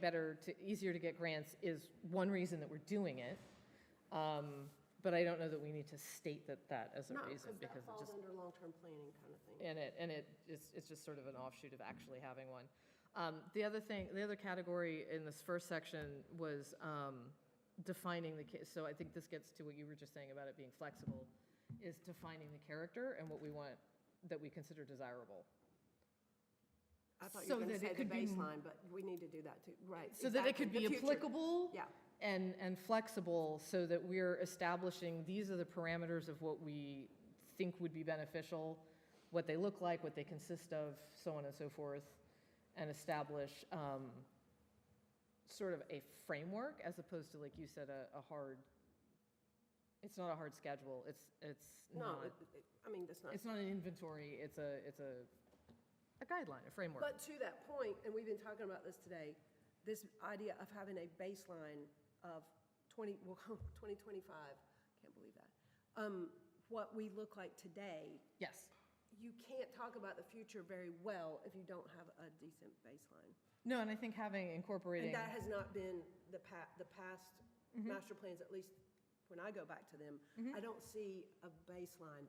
easier to get grants is one reason that we're doing it. But I don't know that we need to state that as a No, reason, that because it falls just, under long-term planning kind of thing. it's just sort of an offshoot of actually having one. The other category in this first section was defining so I think this gets to what you were just saying about it being flexible, is defining the character and what we want, that we consider desirable. I thought you so were going to that it say the could be- baseline, but we need to do that too, right? So that it could exactly. be The future. applicable Yeah. and flexible, so that we're establishing, these are the parameters of what we think would be beneficial, what they look like, what they consist of, so on and so forth, and establish sort of a framework, as opposed to, like you said, a hard, it's not a hard schedule, it's No, not, that's not. it's not an inventory, it's a guideline, a framework. But to that point, and we've been talking about this today, this idea of having a baseline of 2025, can't believe that, what we look like today, Yes. you can't talk about the future very well if you don't have a decent baseline. No, and I think incorporating. And that has not been the past Mm-hmm. master plans, at least when I go back to them. I don't see a baseline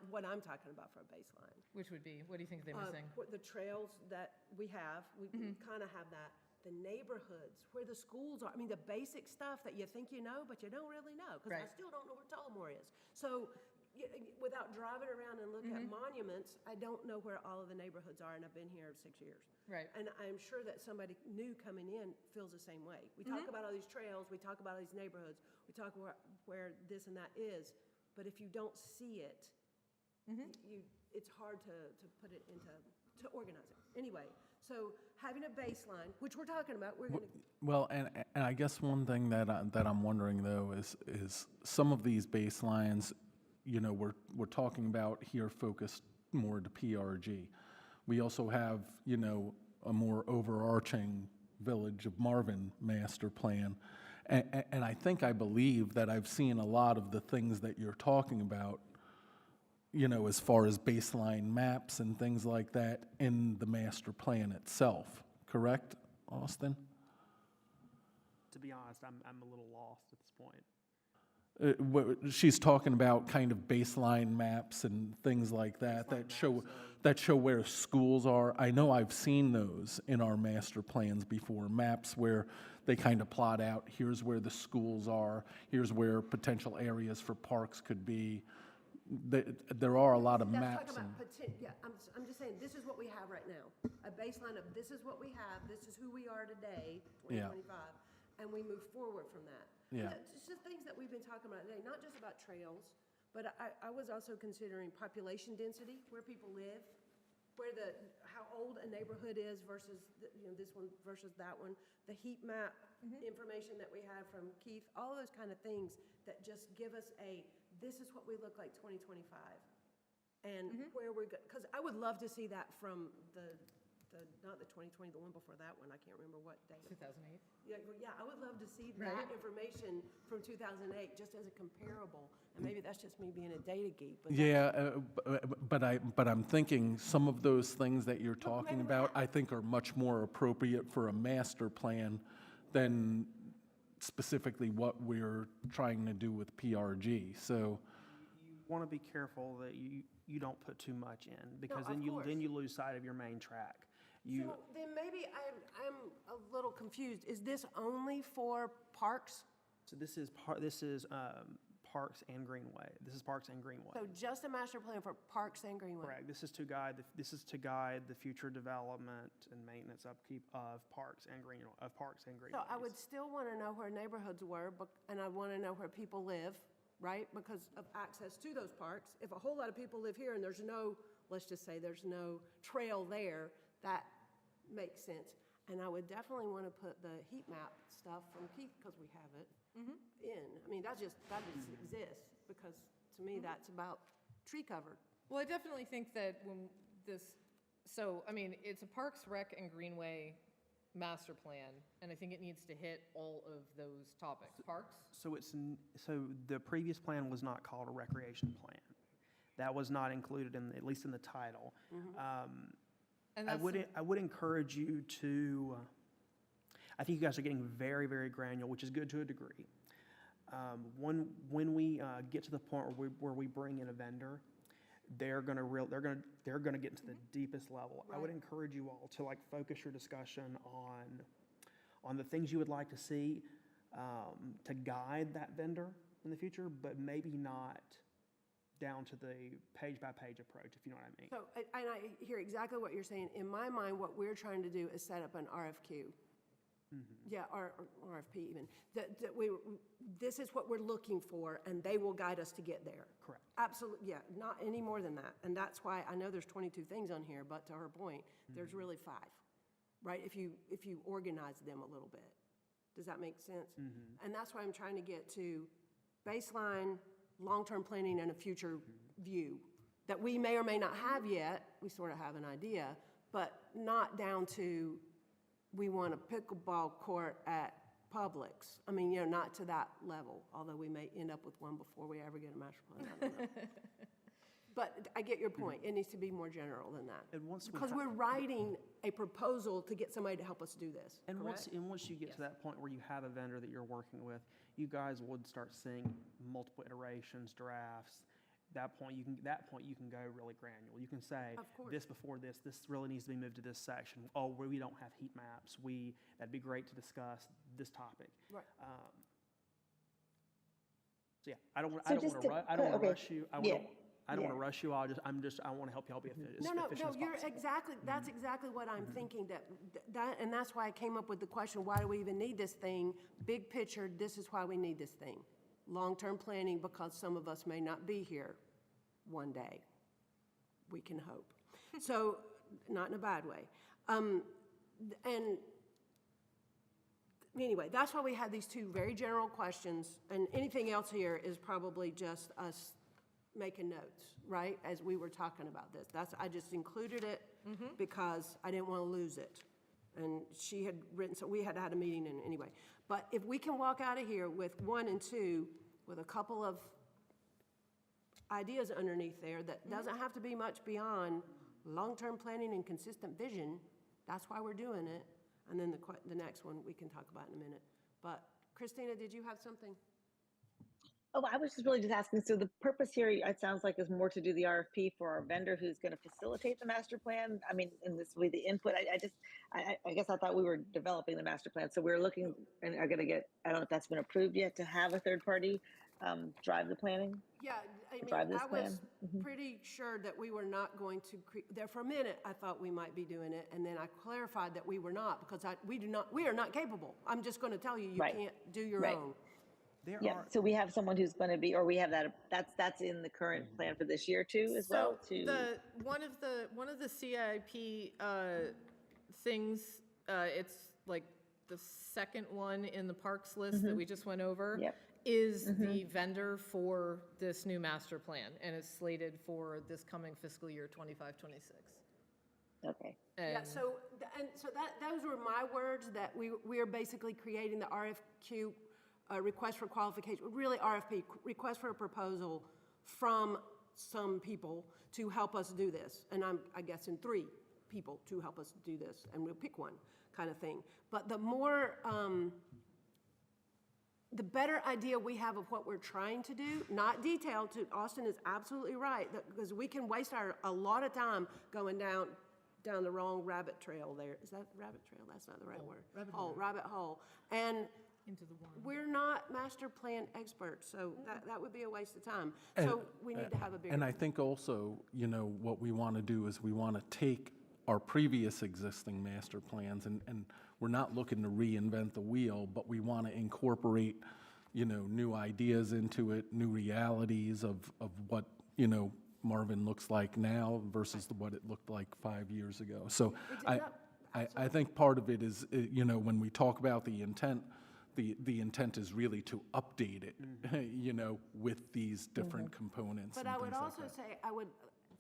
what I'm talking about for a baseline. Which would be, what do you think they're missing? The trails that we have, we Mm-hmm. kind of have that. The neighborhoods, where the schools are, the basic stuff that you think you know, but you don't really know, because I Right. still don't know where Tullamore is. So without driving around and look at monuments, I don't know where all of the neighborhoods are, and I've been here 6 years. Right. And I'm sure that somebody new coming in feels the same way. We talk about all these trails, we talk about all these neighborhoods, we talk where this and that is, but if you don't see it, it's hard to put it to organize it. Anyway, so having a baseline, which we're talking about, we're gonna, Well, and I guess one thing that I'm wondering though is some of these baselines, you know, we're talking about here focused more to PRG. We also have, you know, a more overarching Village of Marvin master plan. And I believe that I've seen a lot of the things that you're talking about, you know, as far as baseline maps and things like that in the master plan itself, correct, Austin? To be honest, I'm a little lost at this point. She's talking about kind of baseline maps and things like that that show where schools are. I know I've seen those in our master plans before, maps where they kind of plot out, here's where the schools are, here's where potential areas for parks could be. There are a lot of that's maps. talking about, yeah, I'm just saying, this is what we have right now. A baseline of this is what we have, this is who we are today, 2025, and we move forward from that. Yeah. It's just things that we've been talking about today, not just about trails, but I was also considering population density, where people live, how old a neighborhood is versus, this one versus that one, the heat map information that we have from Keith, all those kind of things that just give us this is what we look like 2025. And where we're, because I would love to see that from not the 2020, the one before that one, I can't remember what date. 2008? Yeah, I would love to see that information from 2008, just as a comparable. And maybe that's just me being a data geek, but. Yeah, but I'm thinking some of those things that you're talking about, I think are much more appropriate for a master plan than specifically what we're trying to do with PRG, so. You want to be careful that you don't put too much in, because of then course. you lose sight of your main track. So then maybe I'm a little confused. Is this only for parks? So this is Parks and Greenway. This is Parks and Greenway. So just a master plan for parks and greenway? Correct. This is to guide the future development and maintenance upkeep of parks and greenways. So I would still want to know where neighborhoods were, and I want to know where people live, right? Because of access to those parks. If a whole lot of people live here and there's no, let's just say there's no trail there, that makes sense. And I would definitely want to put the heat map stuff from Keith, because we have it, in. I mean, that just exists, because to me, that's about tree cover. Well, I definitely think that so, I mean, it's a Parks, Rec, and Greenway master plan, and I think it needs to hit all of those topics. Parks? So the previous plan was not called a recreation plan. That was not included at least in the title. And I would encourage you to, I think you guys are getting very, very granular, which is good to a degree. When we get to the point where we bring in a vendor, they're gonna get into the deepest level. Right. I would encourage you all to focus your discussion on the things you would like to see to guide that vendor in the future, but maybe not down to the page-by-page approach, if you know what I mean. So, and I hear exactly what you're saying. In my mind, what we're trying to do is set up an RFQ. Yeah, or RFP even. This is what we're looking for, and they will guide us to get there. Correct. Absolutely, yeah, not any more than that. And that's why I know there's 22 things on here, but to her point, there's really 5, right? If you organize them a little bit. Does that make sense? And that's why I'm trying to get to baseline, long-term planning, and a future view that we may or may not have yet. We sort of have an idea, but not down to we want a pickleball court at Publix. I mean, not to that level, although we may end up with one before we ever get a master plan. I don't know. But I get your point. It needs to be more general than that. And once we because we're writing a proposal to get somebody to help us do this. And correct? once you get to that point where you have a vendor that you're working with, you guys would start seeing multiple iterations, drafts. That point you can go really granular. You can say Of course. this before this really needs to be moved to this section. Oh, we don't have heat maps. That'd be great to discuss this topic. Right. So yeah, I don't want So to just to okay, rush you. I yeah, don't want to yeah. rush you. I want to help y'all be efficient No, as no, efficient no, as you're possible. exactly, that's exactly what I'm thinking, and that's why I came up with the question, why do we even need this thing? Big picture, this is why we need this thing. Long-term planning, because some of us may not be here one day. We can hope. So, not in a bad way. And anyway, that's why we had these two very general questions, and anything else here is probably just us making notes, right, as we were talking about this. I just included it because I didn't want to lose it. And she had written, so we had had a meeting, and anyway. But if we can walk out of here with 1 and 2, with a couple of ideas underneath there that doesn't have to be much beyond long-term planning and consistent vision, that's why we're doing it. And then the next one we can talk about in a minute. But Christina, did you have something? Oh, I was just really just asking, so the purpose here, it sounds like, is more to do the RFP for our vendor who's going to facilitate the master plan. I mean, in this way, the input, I guess I thought we were developing the master plan. So we're looking and are going to get, I don't know if that's been approved yet, to have a third party drive the planning. Yeah, I mean, drive this I was plan? pretty sure that we were not going to, there for a minute, I thought we might be doing it, and then I clarified that we were not, because we are not capable. I'm just going to tell you, you Right. can't do your Right. own. Yeah, so we have someone who's going to be, or we have that's in the current plan for this year too, as well, to. One of the CIP things, it's like the second one in the parks list that we just went over. Yep. Is the vendor for this new master plan, and it's slated for this coming fiscal year, 25, 26. Okay. Yeah, so those were my words, that we are basically creating the RFQ, request for qualification, really RFP, request for a proposal from some people to help us do this. And I guess in 3 people to help us do this, and we'll pick one kind of thing. But the more, the better idea we have of what we're trying to do, not detailed, Austin is absolutely right, because we can waste a lot of time going down the wrong rabbit trail there. Is that rabbit trail? That's not the right word. Rabbit hole. And Into the worm. we're not master plan experts, so that would be a waste of time. So we need to have a bigger. And I think also, what we want to do is we want to take our previous existing master plans, and we're not looking to reinvent the wheel, but we want to incorporate, new ideas into it, new realities of what, Marvin looks like now versus what it looked like 5 years ago. So I think part of it is, when we talk about the intent, the intent is really to update it, with these different components But and I would things like also that. say,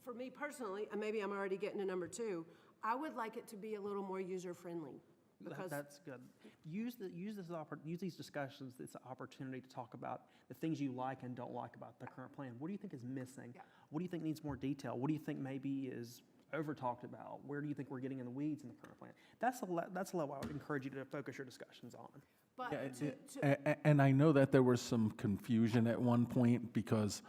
for me personally, and maybe I'm already getting to number 2, I would like it to be a little more user-friendly. Because That's good. Use these discussions, this opportunity to talk about the things you like and don't like about the current plan. What do you think is missing? Yeah. What do you think needs more detail? What do you think maybe is over-talked about? Where do you think we're getting in the weeds in the current plan? That's a level I would encourage you to focus your discussions on. But And I know that there was some confusion at one point because,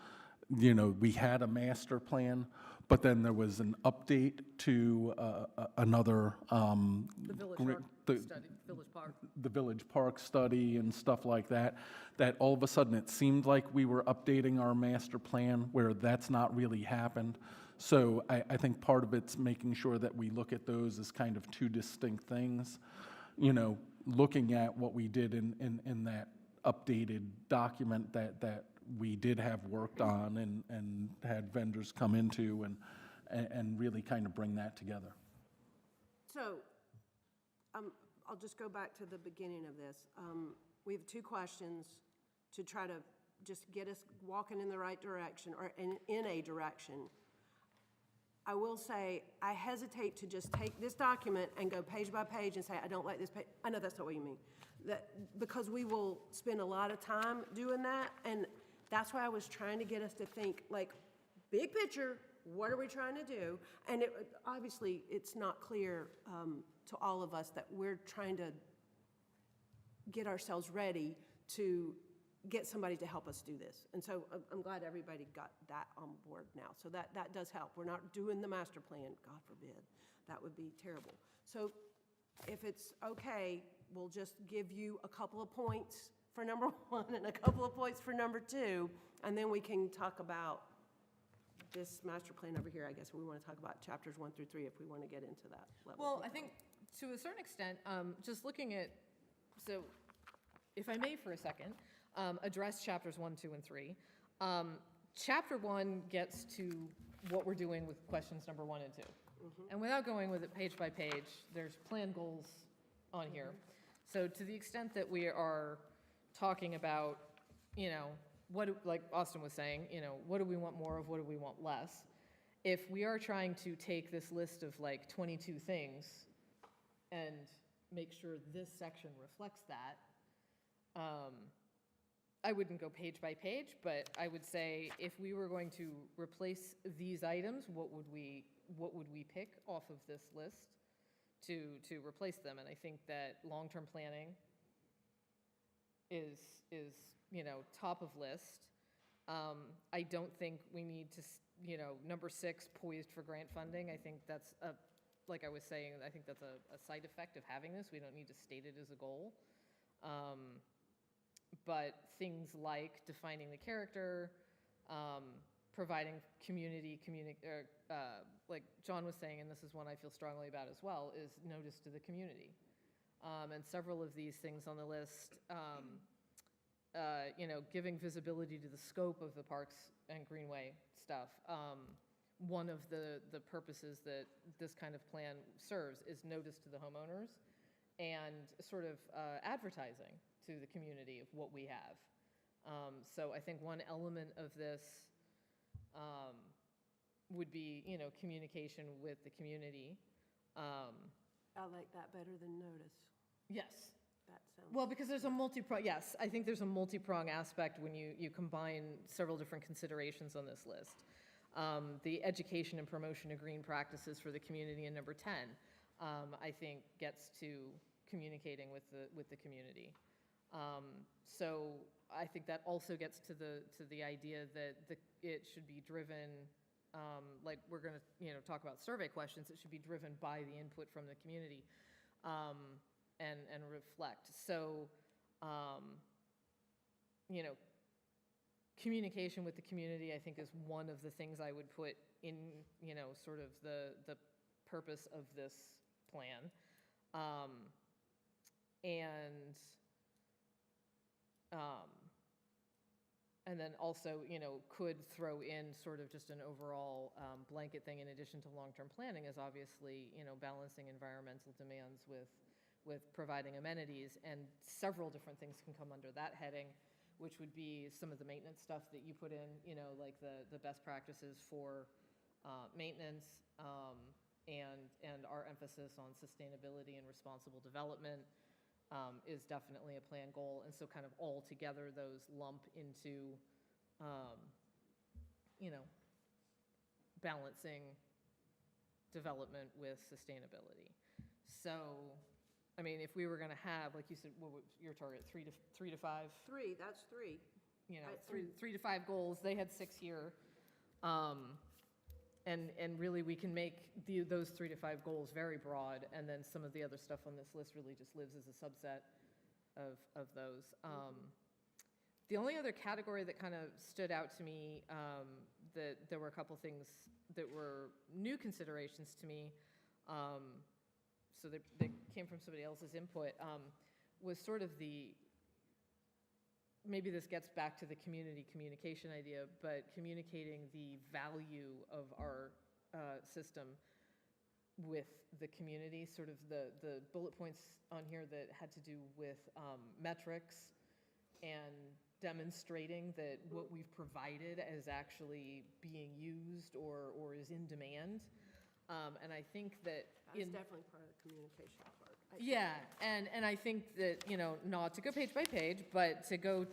we had a master plan, but then there was an update to another. The Village gri- Park the- study, Village Park. The Village Park study and stuff like that, that all of a sudden it seemed like we were updating our master plan where that's not really happened. So I think part of it's making sure that we look at those as kind of 2 distinct things. Looking at what we did in that updated document that we did have worked on and had vendors come into and really kind of bring that together. So, I'll just go back to the beginning of this. We have 2 questions to try to just get us walking in the right direction, or in a direction. I will say, I hesitate to just take this document and go page by page and say, I don't like this page. I know that's not what you mean. Because we will spend a lot of time doing that, and that's why I was trying to get us to think, like, big picture, what are we trying to do? And obviously, it's not clear to all of us that we're trying to get ourselves ready to get somebody to help us do this. And so I'm glad everybody got that on board now. So that does help. We're not doing the master plan, God forbid. That would be terrible. So if it's okay, we'll just give you a couple of points for number one and a couple of points for number two, and then we can talk about this master plan over here. I guess we want to talk about chapters 1 through 3 if we want to get into that level. Well, of I detail. think to a certain extent, just looking at, so if I may for a second, address chapters 1, 2, and 3. Chapter 1 gets to what we're doing with questions number 1 and 2. And without going with it page by page, there's plan goals on here. So to the extent that we are talking about, what, like Austin was saying, what do we want more of, what do we want less? If we are trying to take this list of like 22 things and make sure this section reflects that, I wouldn't go page by page, but I would say if we were going to replace these items, what would we pick off of this list to replace them? And I think that long-term planning is top of list. I don't think we need to, number 6, poised for grant funding. I think that's like I was saying, I think that's a side effect of having this. We don't need to state it as a goal. But things like defining the character, providing like John was saying, and this is one I feel strongly about as well, is notice to the community. And several of these things on the list, giving visibility to the scope of the parks and greenway stuff. One of the purposes that this kind of plan serves is notice to the homeowners and sort of advertising to the community of what we have. So I think one element of this would be, communication with the community. I like that better than notice. Yes. That sounds. Well, because there's a yes, I think there's a multi-prong aspect when you combine several different considerations on this list. The education and promotion of green practices for the community in number 10, I think gets to communicating with the community. So I think that also gets to the idea that it should be driven, like we're going to talk about survey questions, it should be driven by the input from the community and reflect. So, communication with the community, I think, is one of the things I would put in, sort of the purpose of this plan. And then also, could throw in sort of just an overall blanket thing in addition to long-term planning is obviously, balancing environmental demands with providing amenities, and several different things can come under that heading, which would be some of the maintenance stuff that you put in, like the best practices for maintenance, and our emphasis on sustainability and responsible development is definitely a plan goal. And so kind of all together, those lump into, balancing development with sustainability. So, I mean, if we were going to have, like you said, what was your target, 3 to 5? 3, that's 3. Three to 5 goals. They had 6 here. And really, we can make those 3 to 5 goals very broad, and then some of the other stuff on this list really just lives as a subset of those. The only other category that kind of stood out to me, that there were a couple things that were new considerations to me, so they came from somebody else's input, was sort of maybe this gets back to the community communication idea, but communicating the value of our system with the community, sort of the bullet points on here that had to do with metrics and demonstrating that what we've provided is actually being used or is in demand. And I think that That's definitely part of the communication part. yeah, and I think that, not to go page by page, but to go,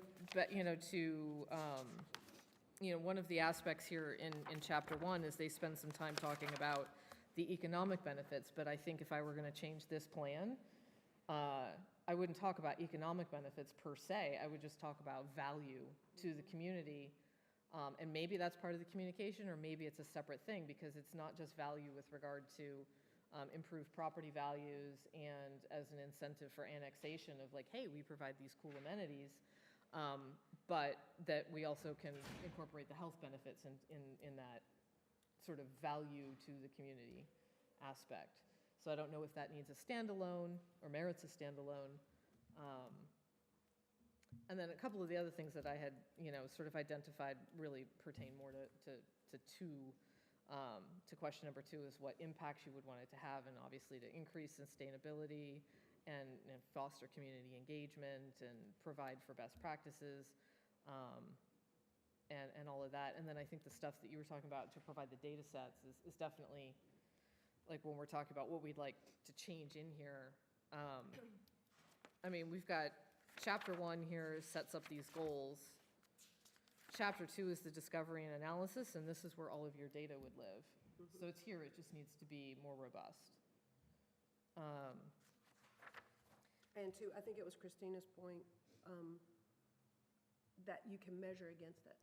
one of the aspects here in chapter 1 is they spend some time talking about the economic benefits, but I think if I were going to change this plan, I wouldn't talk about economic benefits per se. I would just talk about value to the community. And maybe that's part of the communication, or maybe it's a separate thing, because it's not just value with regard to improved property values and as an incentive for annexation of like, hey, we provide these cool amenities, but that we also can incorporate the health benefits in that sort of value to the community aspect. So I don't know if that needs a standalone or merits a standalone. And then a couple of the other things that I had, sort of identified really pertain more to question number 2 is what impacts you would want it to have, and obviously to increase sustainability and foster community engagement and provide for best practices, and all of that. And then I think the stuff that you were talking about to provide the data sets is definitely, like when we're talking about what we'd like to change in here. I mean, we've got chapter 1 here sets up these goals. Chapter 2 is the discovery and analysis, and this is where all of your data would live. So it's here, it just needs to be more robust. And I think it was Christina's point, that you can measure against it.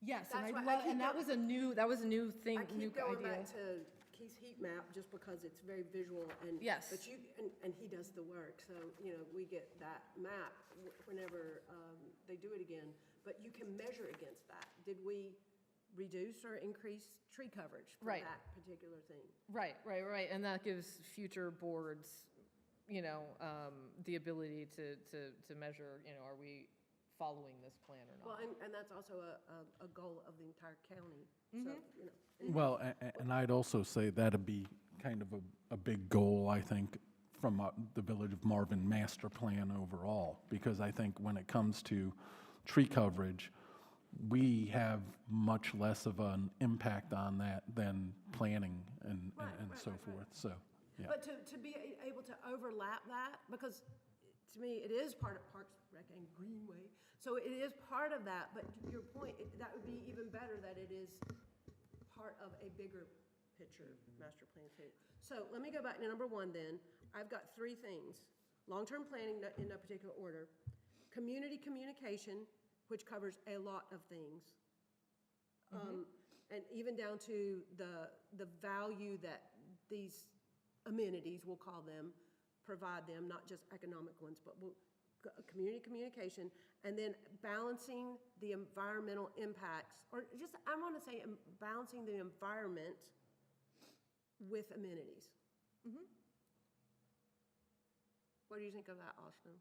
Yes, That's and why I love, keep and that was a new thing, I new keep going idea. back to Keith's heat map just because it's very visual and. Yes. But and he does the work, so, we get that map whenever they do it again. But you can measure against that. Did we reduce or increase tree coverage for Right. that particular thing? Right. And that gives future boards, the ability to measure, are we following this plan or not? Well, and that's also a goal of the entire county, Mm-hmm. so, Well, and I'd also say that'd be kind of a big goal, I think, from the Village of Marvin master plan overall, because I think when it comes to tree coverage, we have much less of an impact on that than planning and Right, so right. forth, so, yeah. But to be able to overlap that, because to me, it is part of Parks, Rec, and Greenway, so it is part of that, but to your point, that would be even better that it is part of a bigger picture master plan too. So let me go back to number 1 then. I've got 3 things. Long-term planning in no particular order. Community communication, which covers a lot of things. And even down to the value that these amenities, we'll call them, provide them, not just economic ones, but community communication, and then balancing the environmental impacts, or just, I want to say balancing the environment with amenities. What do you think of that, Austin?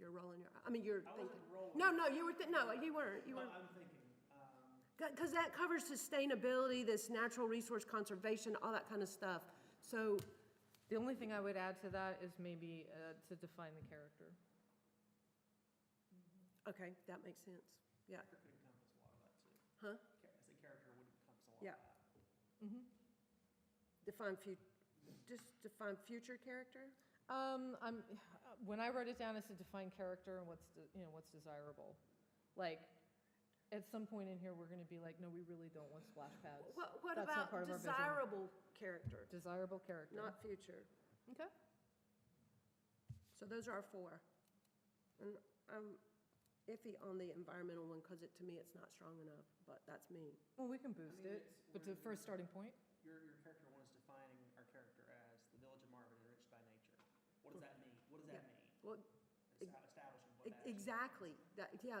You're rolling your, you're thinking. No, you were, no, you weren't. I'm thinking, Because that covers sustainability, this natural resource conservation, all that kind of stuff. So, The only thing I would add to that is maybe to define the character. okay, that makes sense. Yeah, character could encompass a lot of that too. huh? I say character would encompass a lot Yeah. of that. Define future character? When I wrote it down, I said define character and what's desirable. Like, at some point in here, we're going to be like, no, we really don't want splash pads. What That's not about part of our vision. desirable character, Desirable character. not future? Okay. So those are our 4. And I'm iffy on the environmental one because to me, it's not strong enough, but that's me. Well, we can boost it, but for a starting point. Your character one is defining our character as the Village of Marvin enriched by nature. What does that mean? What does that mean? Well, Establishing what that actually exactly.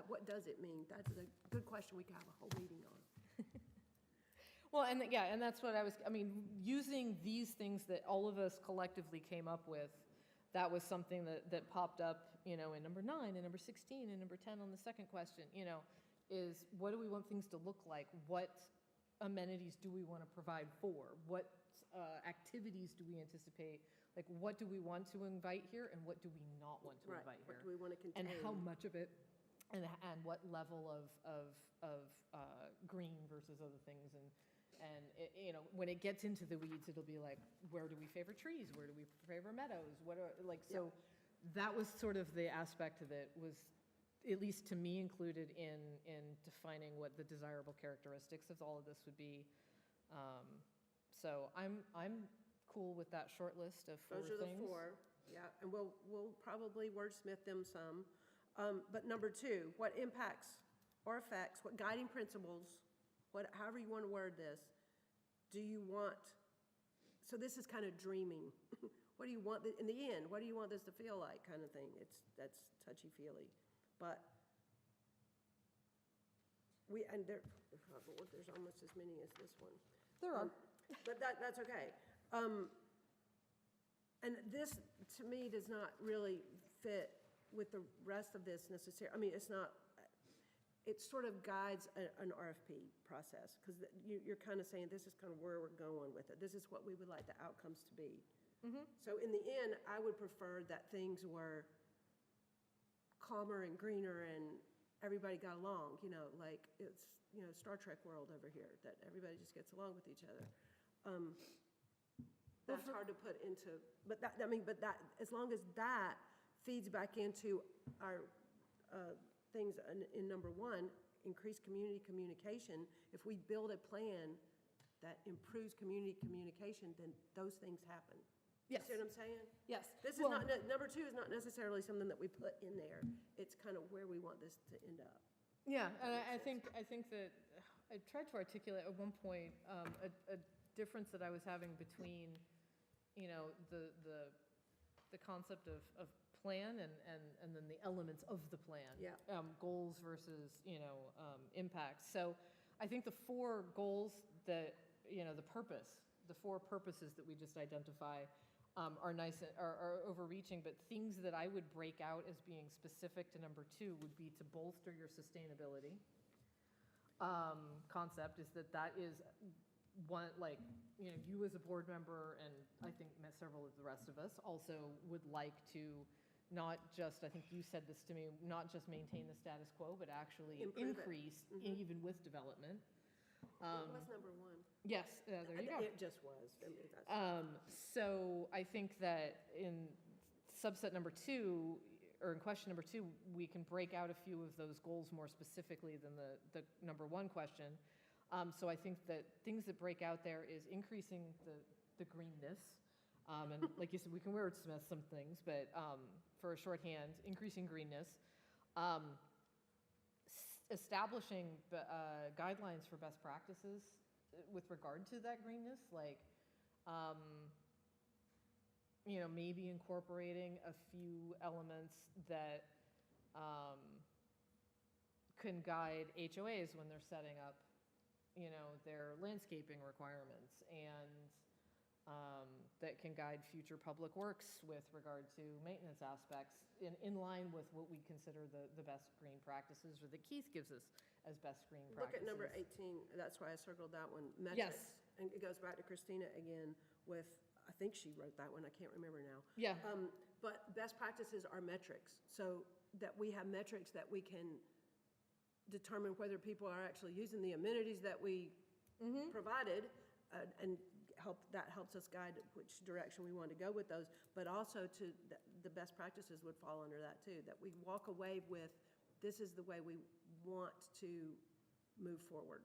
What does it mean? That's a good question we could have a whole meeting on. Well, and that's what using these things that all of us collectively came up with, that was something that popped up, in number 9 and number 16 and number 10 on the second question, is what do we want things to look like? What amenities do we want to provide for? What activities do we anticipate? Like, what do we want to invite here and what do we not want to invite here? What do we want to contain? And how much of it, and what level of green versus other things, and when it gets into the weeds, it'll be like, where do we favor trees? Where do we favor meadows? So that was sort of the aspect that was, at least to me, included in defining what the desirable characteristics of all of this would be. So I'm cool with that short list of 4 things. Those are the 4, yeah, and we'll probably wordsmith them some. But number 2, what impacts or effects, what guiding principles, however you want to word this, do you want, so this is kind of dreaming. What do you want, in the end, what do you want this to feel like kind of thing? That's touchy-feely. But and there, oh Lord, there's almost as many as this one. There are. But that's okay. And this, to me, does not really fit with the rest of this necessarily. I mean, it's not, it sort of guides an RFP process, because you're kind of saying, this is kind of where we're going with it. This is what we would like the outcomes to be. So in the end, I would prefer that things were calmer and greener and everybody got along, like it's, Star Trek world over here, that everybody just gets along with each other. That's hard to put into, but that, as long as that feeds back into our things in number one, increase community communication. If we build a plan that improves community communication, then those things happen. Yes. You see what I'm saying? Yes. This is not, number two is not necessarily something that we put in there. It's kind of where we want this to end up. Yeah, and I think that I tried to articulate at one point a difference that I was having between, the concept of plan and then the elements of the plan. Yeah. Goals versus, impacts. So I think the four goals that, the four purposes that we just identify are nice, are overreaching, but things that I would break out as being specific to number two would be to bolster your sustainability concept, is that is one, like, you as a board member, and I think several of the rest of us also would like to not just, I think you said this to me, not just maintain the status quo, but actually Improve it. increase, even with development. It was number one. Yes, there you go. It just was. I mean, that's- So I think that in subset number two, or in question number two, we can break out a few of those goals more specifically than the number one question. So I think that things that break out there is increasing the greenness. And like you said, we can wordsmith some things, but for a shorthand, increasing greenness. Establishing guidelines for best practices with regard to that greenness, like, maybe incorporating a few elements that can guide HOAs when they're setting up, their landscaping requirements, and that can guide future public works with regard to maintenance aspects in line with what we consider the best green practices, or that Keith gives us as best green Look practices. at number 18, that's why I circled that one, Yes. metrics. And it goes back to Christina again with, I think she wrote that one, I can't remember now. Yeah. But best practices are metrics, so that we have metrics that we can determine whether people are actually using the amenities that we provided, and that helps us guide which direction we want to go with those, but also the best practices would fall under that too, that we walk away with, this is the way we want to move forward.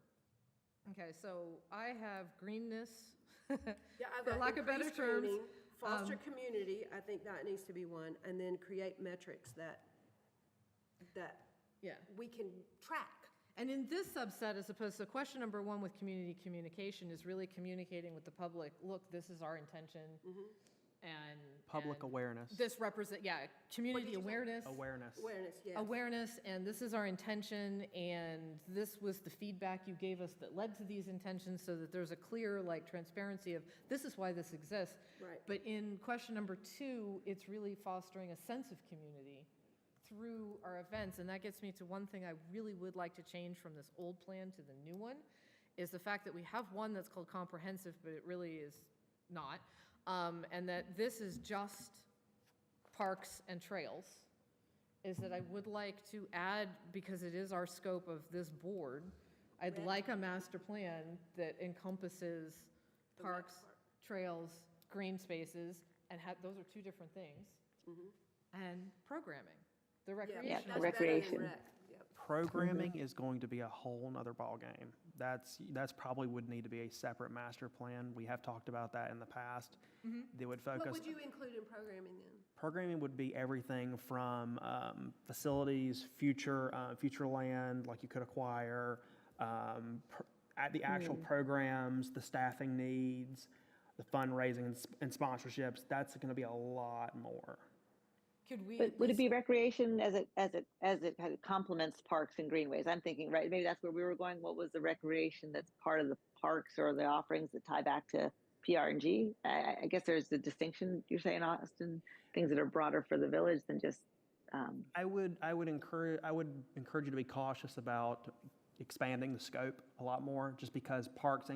Okay, so I have greenness. Yeah, I've For got lack of better increased terms, greening, foster community, I think that needs to be one, and then create metrics that Yeah. we can track. And in this subset, as opposed to question number one with community communication, is really communicating with the public, look, this is our intention, and. Public and awareness. This community you say? Awareness. awareness. Awareness, yes. Awareness, and this is our intention, and this was the feedback you gave us that led to these intentions, so that there's a clear, transparency of, this is why this exists. Right. But in question number two, it's really fostering a sense of community through our events, and that gets me to one thing I really would like to change from this old plan to the new one, is the fact that we have one that's called comprehensive, but it really is not, and that this is just parks and trails, is that I would like to add, because it is our scope of this board, I'd like a master plan that encompasses The rec parks, part. trails, green spaces, and those are two different things, and programming, the Yeah, recreation. Yeah, that's better than recreation. rec, yep. Programming is going to be a whole nother ballgame. That's probably would need to be a separate master plan. We have talked about that in the past. They would What focus. would you include in programming then? Programming would be everything from facilities, future land, like you could acquire, at the actual programs, the staffing needs, the fundraising and sponsorships. That's going to be a lot more. Could we? But at would it least- be recreation as it kind of complements parks and greenways? I'm thinking, right, maybe that's where we were going. What was the recreation that's part of the parks or the offerings that tie back to PR&G? I guess there's the distinction you're saying, Austin, things that are broader for the village than just, I would encourage you to be cautious about expanding the scope a lot more, just because parks,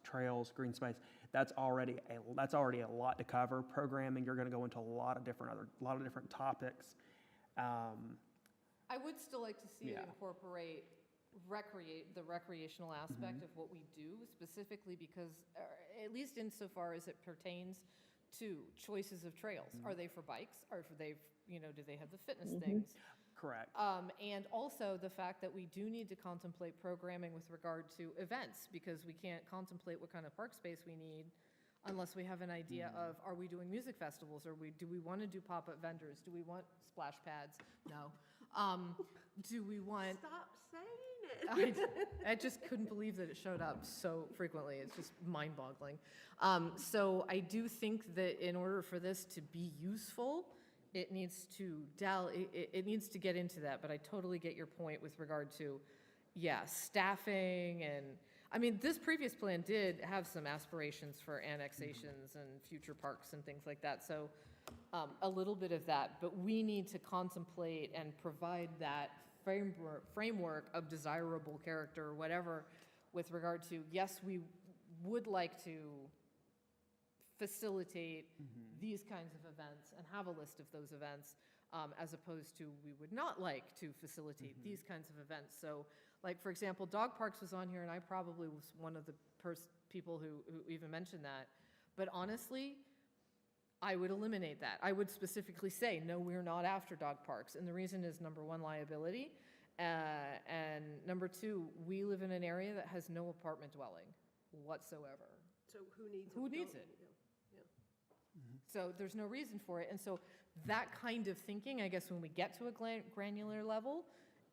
trails, green space, that's already a lot to cover. Programming, you're going to go into a lot of different topics. I would still like to see it Yeah. incorporate the recreational aspect of what we do, specifically because, at least insofar as it pertains to choices of trails. Are they for bikes? Are they, do they have the fitness things? Correct. And also the fact that we do need to contemplate programming with regard to events, because we can't contemplate what kind of park space we need unless we have an idea of, are we doing music festivals? Do we want to do pop-up vendors? Do we want splash pads? No. Do we want... Stop saying it. I just couldn't believe that it showed up so frequently. It's just mind-boggling. So I do think that in order for this to be useful, it needs to it needs to get into that. But I totally get your point with regard to, staffing and, I mean, this previous plan did have some aspirations for annexations and future parks and things like that. So a little bit of that, but we need to contemplate and provide that framework of desirable character or whatever with regard to, yes, we would like to facilitate these kinds of events and have a list of those events, as opposed to we would not like to facilitate these kinds of events. So, like, for example, dog parks was on here, and I probably was one of the people who even mentioned that. But honestly, I would eliminate that. I would specifically say, no, we're not after dog parks. And the reason is, number one, liability. And number two, we live in an area that has no apartment dwelling whatsoever. So who needs it? Who needs it? So there's no reason for it. And so that kind of thinking, I guess, when we get to a granular level,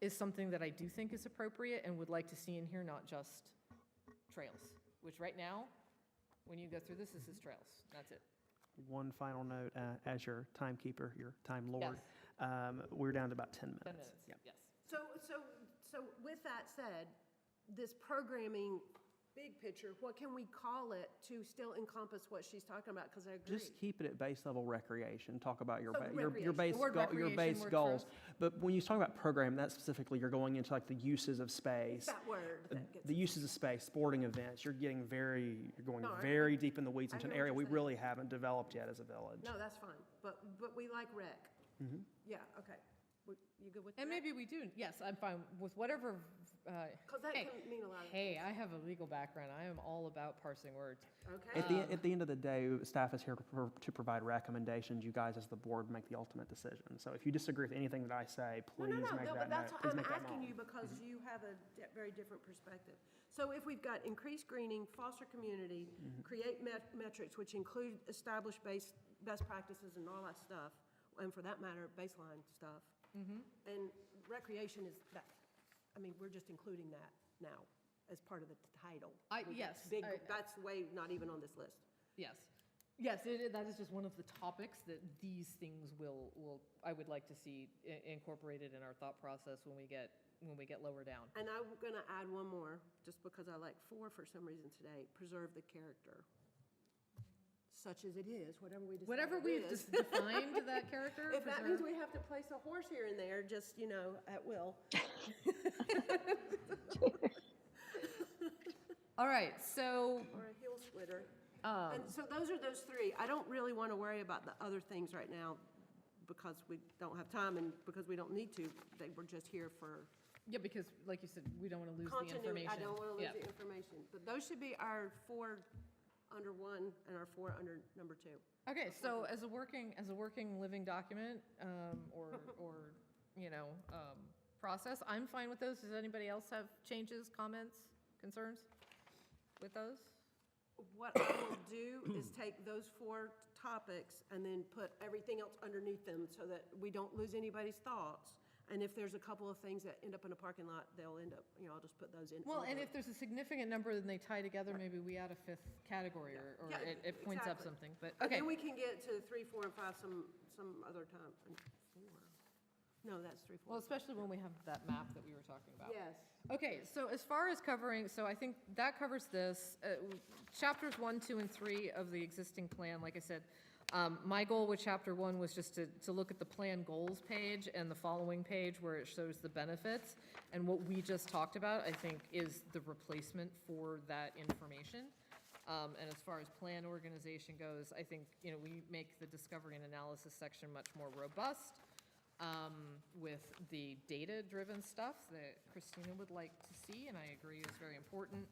is something that I do think is appropriate and would like to see in here, not just trails, which right now, when you go through this is trails. That's it. One final note, as your timekeeper, your time lord, Yes. we're down to about 10 minutes. 10 minutes, Yeah. yes. So with that said, this programming, big picture, what can we call it to still encompass what she's talking about? Because I agree. Just keep it at base level recreation. Talk about your So your recreation. base The word your recreation base works for goals. us. But when you talk about program, that specifically, you're going into like the uses of space. That word that gets. The uses of space, sporting events. You're going No, very deep in the weeds I into an hear what area you're we saying. really haven't developed yet as a village. No, that's fine, but we like rec. Yeah, okay. You good with that? And maybe we do. Yes, I'm fine with whatever. Because that hey, can mean a lot of Hey, things. I have a legal background. I am all about parsing words. Okay. At the end of the day, staff is here to provide recommendations. You guys, as the board, make the ultimate decision. So if you disagree with anything that I say, please make No, that but that's, note. Please I'm make that asking known. you because you have a very different perspective. So if we've got increased greening, foster community, create metrics, which include established best practices and all that stuff, and for that matter, baseline stuff. And recreation is that, I mean, we're just including that now as part of the title. Yes, Big, that's way not even on this list. Yes. That is just one of the topics that these things I would like to see incorporated in our thought process when we get lower down. And I'm going to add one more, just because I like 4 for some reason today, preserve the character. Such as it is, whatever we decide Whatever it we've is. defined that character. If that means preserve. we have to place a horse here and there, just, at will. All right, so Or a hill splitter. And so those are those 3. I don't really want to worry about the other things right now because we don't have time and because we don't need to. They were just here for yeah, because like you said, we don't want to lose the continuity. information. I don't want to lose Yeah. the information. But those should be our 4 under 1 and our 4 under number 2. Okay, so as a working living document, or process, I'm fine with those. Does anybody else have changes, comments, concerns with those? What I will do is take those 4 topics and then put everything else underneath them so that we don't lose anybody's thoughts. And if there's a couple of things that end up in a parking lot, they'll end up, I'll just put those in. Well, and over. if there's a significant number and they tie together, maybe we add a fifth category or Yeah, it points up exactly. something, but, And okay. then we can get to 3, 4, and 5 some other time. And 4. No, that's 3, 4. Well, especially when we have that map that we were talking about. Yes. Okay, so as far as covering, so I think that covers this. Chapters 1, 2, and 3 of the existing plan, like I said, my goal with chapter 1 was just to look at the plan goals page and the following page where it shows the benefits. And what we just talked about, I think, is the replacement for that information. And as far as plan organization goes, I think, we make the discovery and analysis section much more robust. With the data-driven stuff that Christina would like to see, and I agree is very important.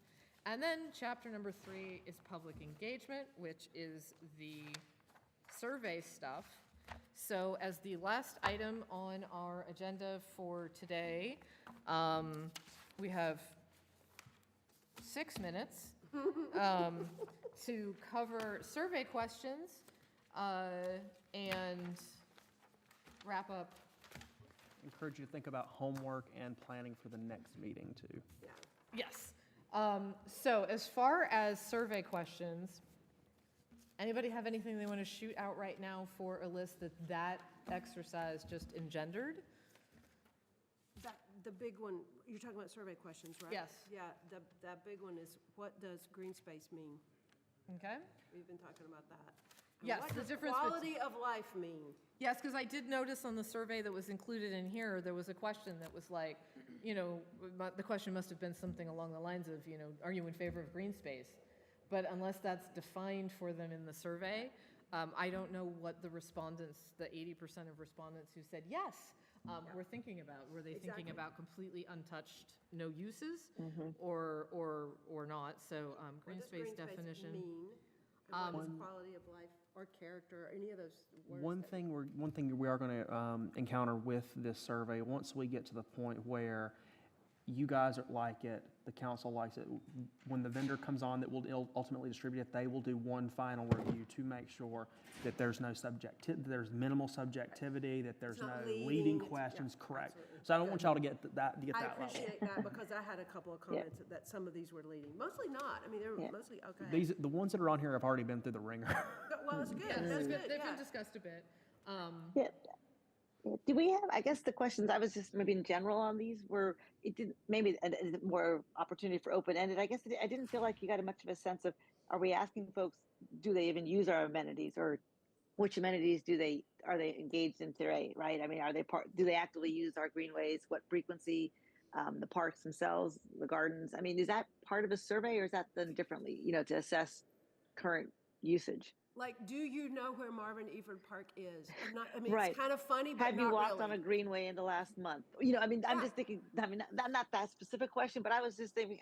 And then chapter number 3 is public engagement, which is the survey stuff. So as the last item on our agenda for today, we have 6 minutes to cover survey questions and wrap up. Encourage you to think about homework and planning for the next meeting too. Yes. So as far as survey questions, anybody have anything they want to shoot out right now for a list that exercise just engendered? The big one, you're talking about survey questions, right? Yes. Yeah, that big one is, what does green space mean? Okay. We've been talking about that. And Yes, what the does difference quality of life mean? Yes, because I did notice on the survey that was included in here, there was a question that was like, the question must have been something along the lines of, are you in favor of green space? But unless that's defined for them in the survey, I don't know what the respondents, the 80% of respondents who said yes, were thinking about. Were they thinking Exactly. about completely untouched, no uses, or not? So green What does space definition. mean? And what is quality of life or character, or any of those words? One thing we are going to encounter with this survey, once we get to the point where you guys like it, the council likes it, when the vendor comes on that will ultimately distribute it, they will do one final review to make sure that there's no there's minimal subjectivity, that there's It's not no leading, leading it's- questions, yeah, correct. absolutely. So I don't want y'all to get that I level. appreciate that, because I had a couple of comments that some of these were leading. Mostly not. I mean, they were Yeah. mostly okay. The ones that are on here have already been through the ringer. Well, it's good. Yes, That's good. they've Yeah. been discussed a bit. Yeah. Do we have, I guess the questions, I was just maybe in general on these were, it didn't, maybe more opportunity for open-ended. I guess I didn't feel like you got much of a sense of, are we asking folks, do they even use our amenities, or which amenities are they engaged in today, right? I mean, do they actively use our greenways? What frequency? The parks themselves, the gardens? I mean, is that part of a survey, or is that done differently, to assess current usage? Like, do you know where Marvin Eford Park is? Or not? I mean, Right. it's kind of funny, but Have you not walked really. on a greenway in the last month? I mean, I'm just thinking, I mean, not that specific question, but I was just thinking,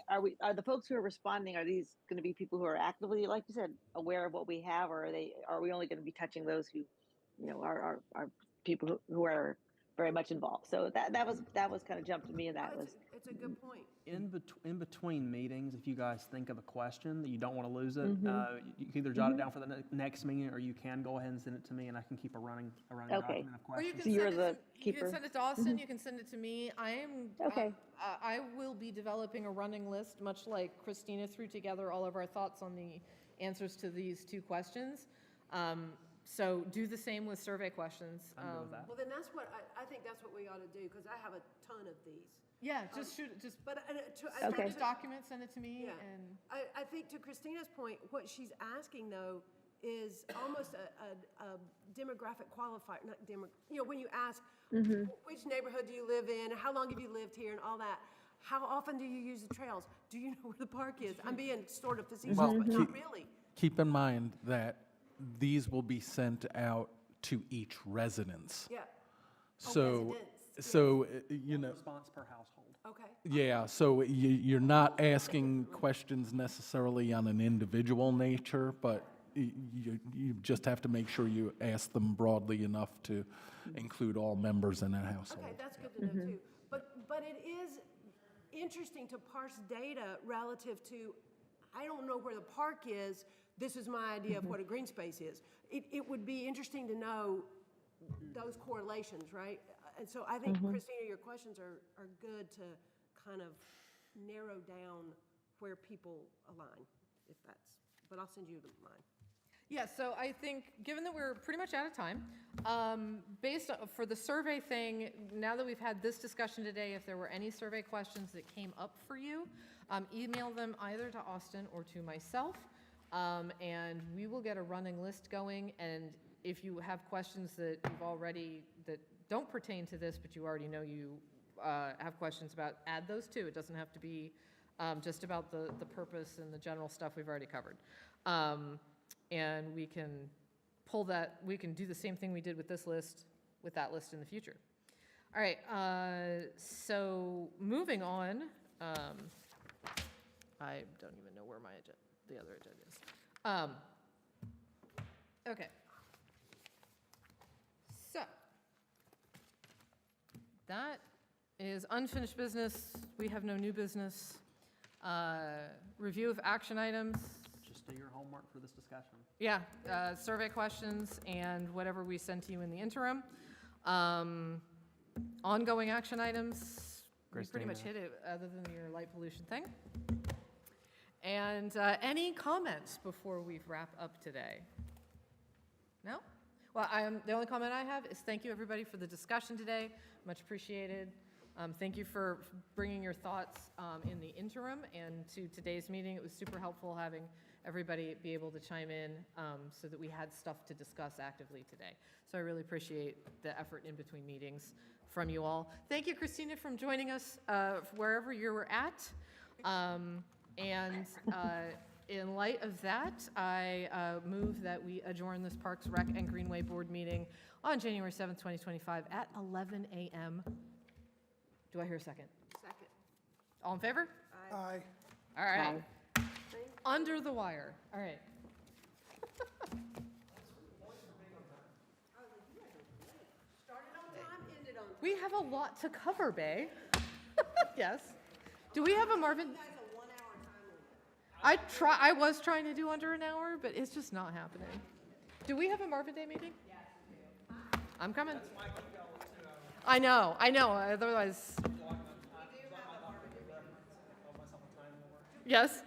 are the folks who are responding, are these going to be people who are actively, like you said, aware of what we have, or are we only going to be touching those who, are people who are very much involved? So that was kind of jumped to me, and that was. It's a good point. In between meetings, if you guys think of a question that you don't want to lose it, Mm-hmm. you can either jot it down for the next meeting, or you can go ahead and send it to me, and I can keep a running Okay. document of Or you questions. can So you're send the it you can keeper? send it to Austin, you can send it to me. Okay. I will be developing a running list, much like Christina threw together all of our thoughts on the answers to these 2 questions. So do the same with survey questions. I'm good with that. Well, then that's what, I think that's what we ought to do, because I have a ton of these. Yeah, just shoot it, just But Okay. a document, send it to me, Yeah. and I think to Christina's point, what she's asking, though, is almost a demographic qualifier, not when you ask, which neighborhood do you live in, how long have you lived here, and all that, how often do you use the trails? Do you know where the park is? I'm being sort of facetious, Well, but not really. Keep in mind that these will be sent out to each residence. Yeah, So, residents, Response per household. okay. yeah, so you're not asking questions necessarily on an individual nature, but you just have to make sure you ask them broadly enough to include all members in a household. Okay, that's good to know, too. But it is interesting to parse data relative to, I don't know where the park is, this is my idea of what a green space is. It would be interesting to know those correlations, right? And so I think, Christina, your questions are good to kind of narrow down where people align, if that's, but I'll send you mine. Yeah, so I think, given that we're pretty much out of time, for the survey thing, now that we've had this discussion today, if there were any survey questions that came up for you, email them either to Austin or to myself, and we will get a running list going. And if you have questions that don't pertain to this, but you already know you have questions about, add those too. It doesn't have to be just about the purpose and the general stuff we've already covered. And we can we can do the same thing we did with this list, with that list in the future. All right, so moving on, I don't even know where the other agenda is. Okay. So, that is unfinished business. We have no new business. Review of action items. Just do your homework for this discussion. Yeah, survey questions and whatever we send to you in the interim. Ongoing action items, we pretty much hit it, other than your light pollution thing. And any comments before we wrap up today? No? Well, the only comment I have is thank you, everybody, for the discussion today. Much appreciated. Thank you for bringing your thoughts in the interim and to today's meeting. It was super helpful having everybody be able to chime in so that we had stuff to discuss actively today. So I really appreciate the effort in between meetings from you all. Thank you, Christina, for joining us wherever you were at. In light of that, I move that we adjourn this Parks, Rec, and Greenway Board meeting on January 7th, 2025 at 11 a.m. Do I hear a second? Second. All in favor? Aye. All right. Under the wire. All right. Started on time, ended on time. We have a lot to cover, Bay. Yes. Do we have a Marvin? You guys a 1 hour time limit. I was trying to do under an hour, but it's just not happening. Do we have a Marvin Day meeting? Yes, we do. I'm coming. I know, otherwise. Yes.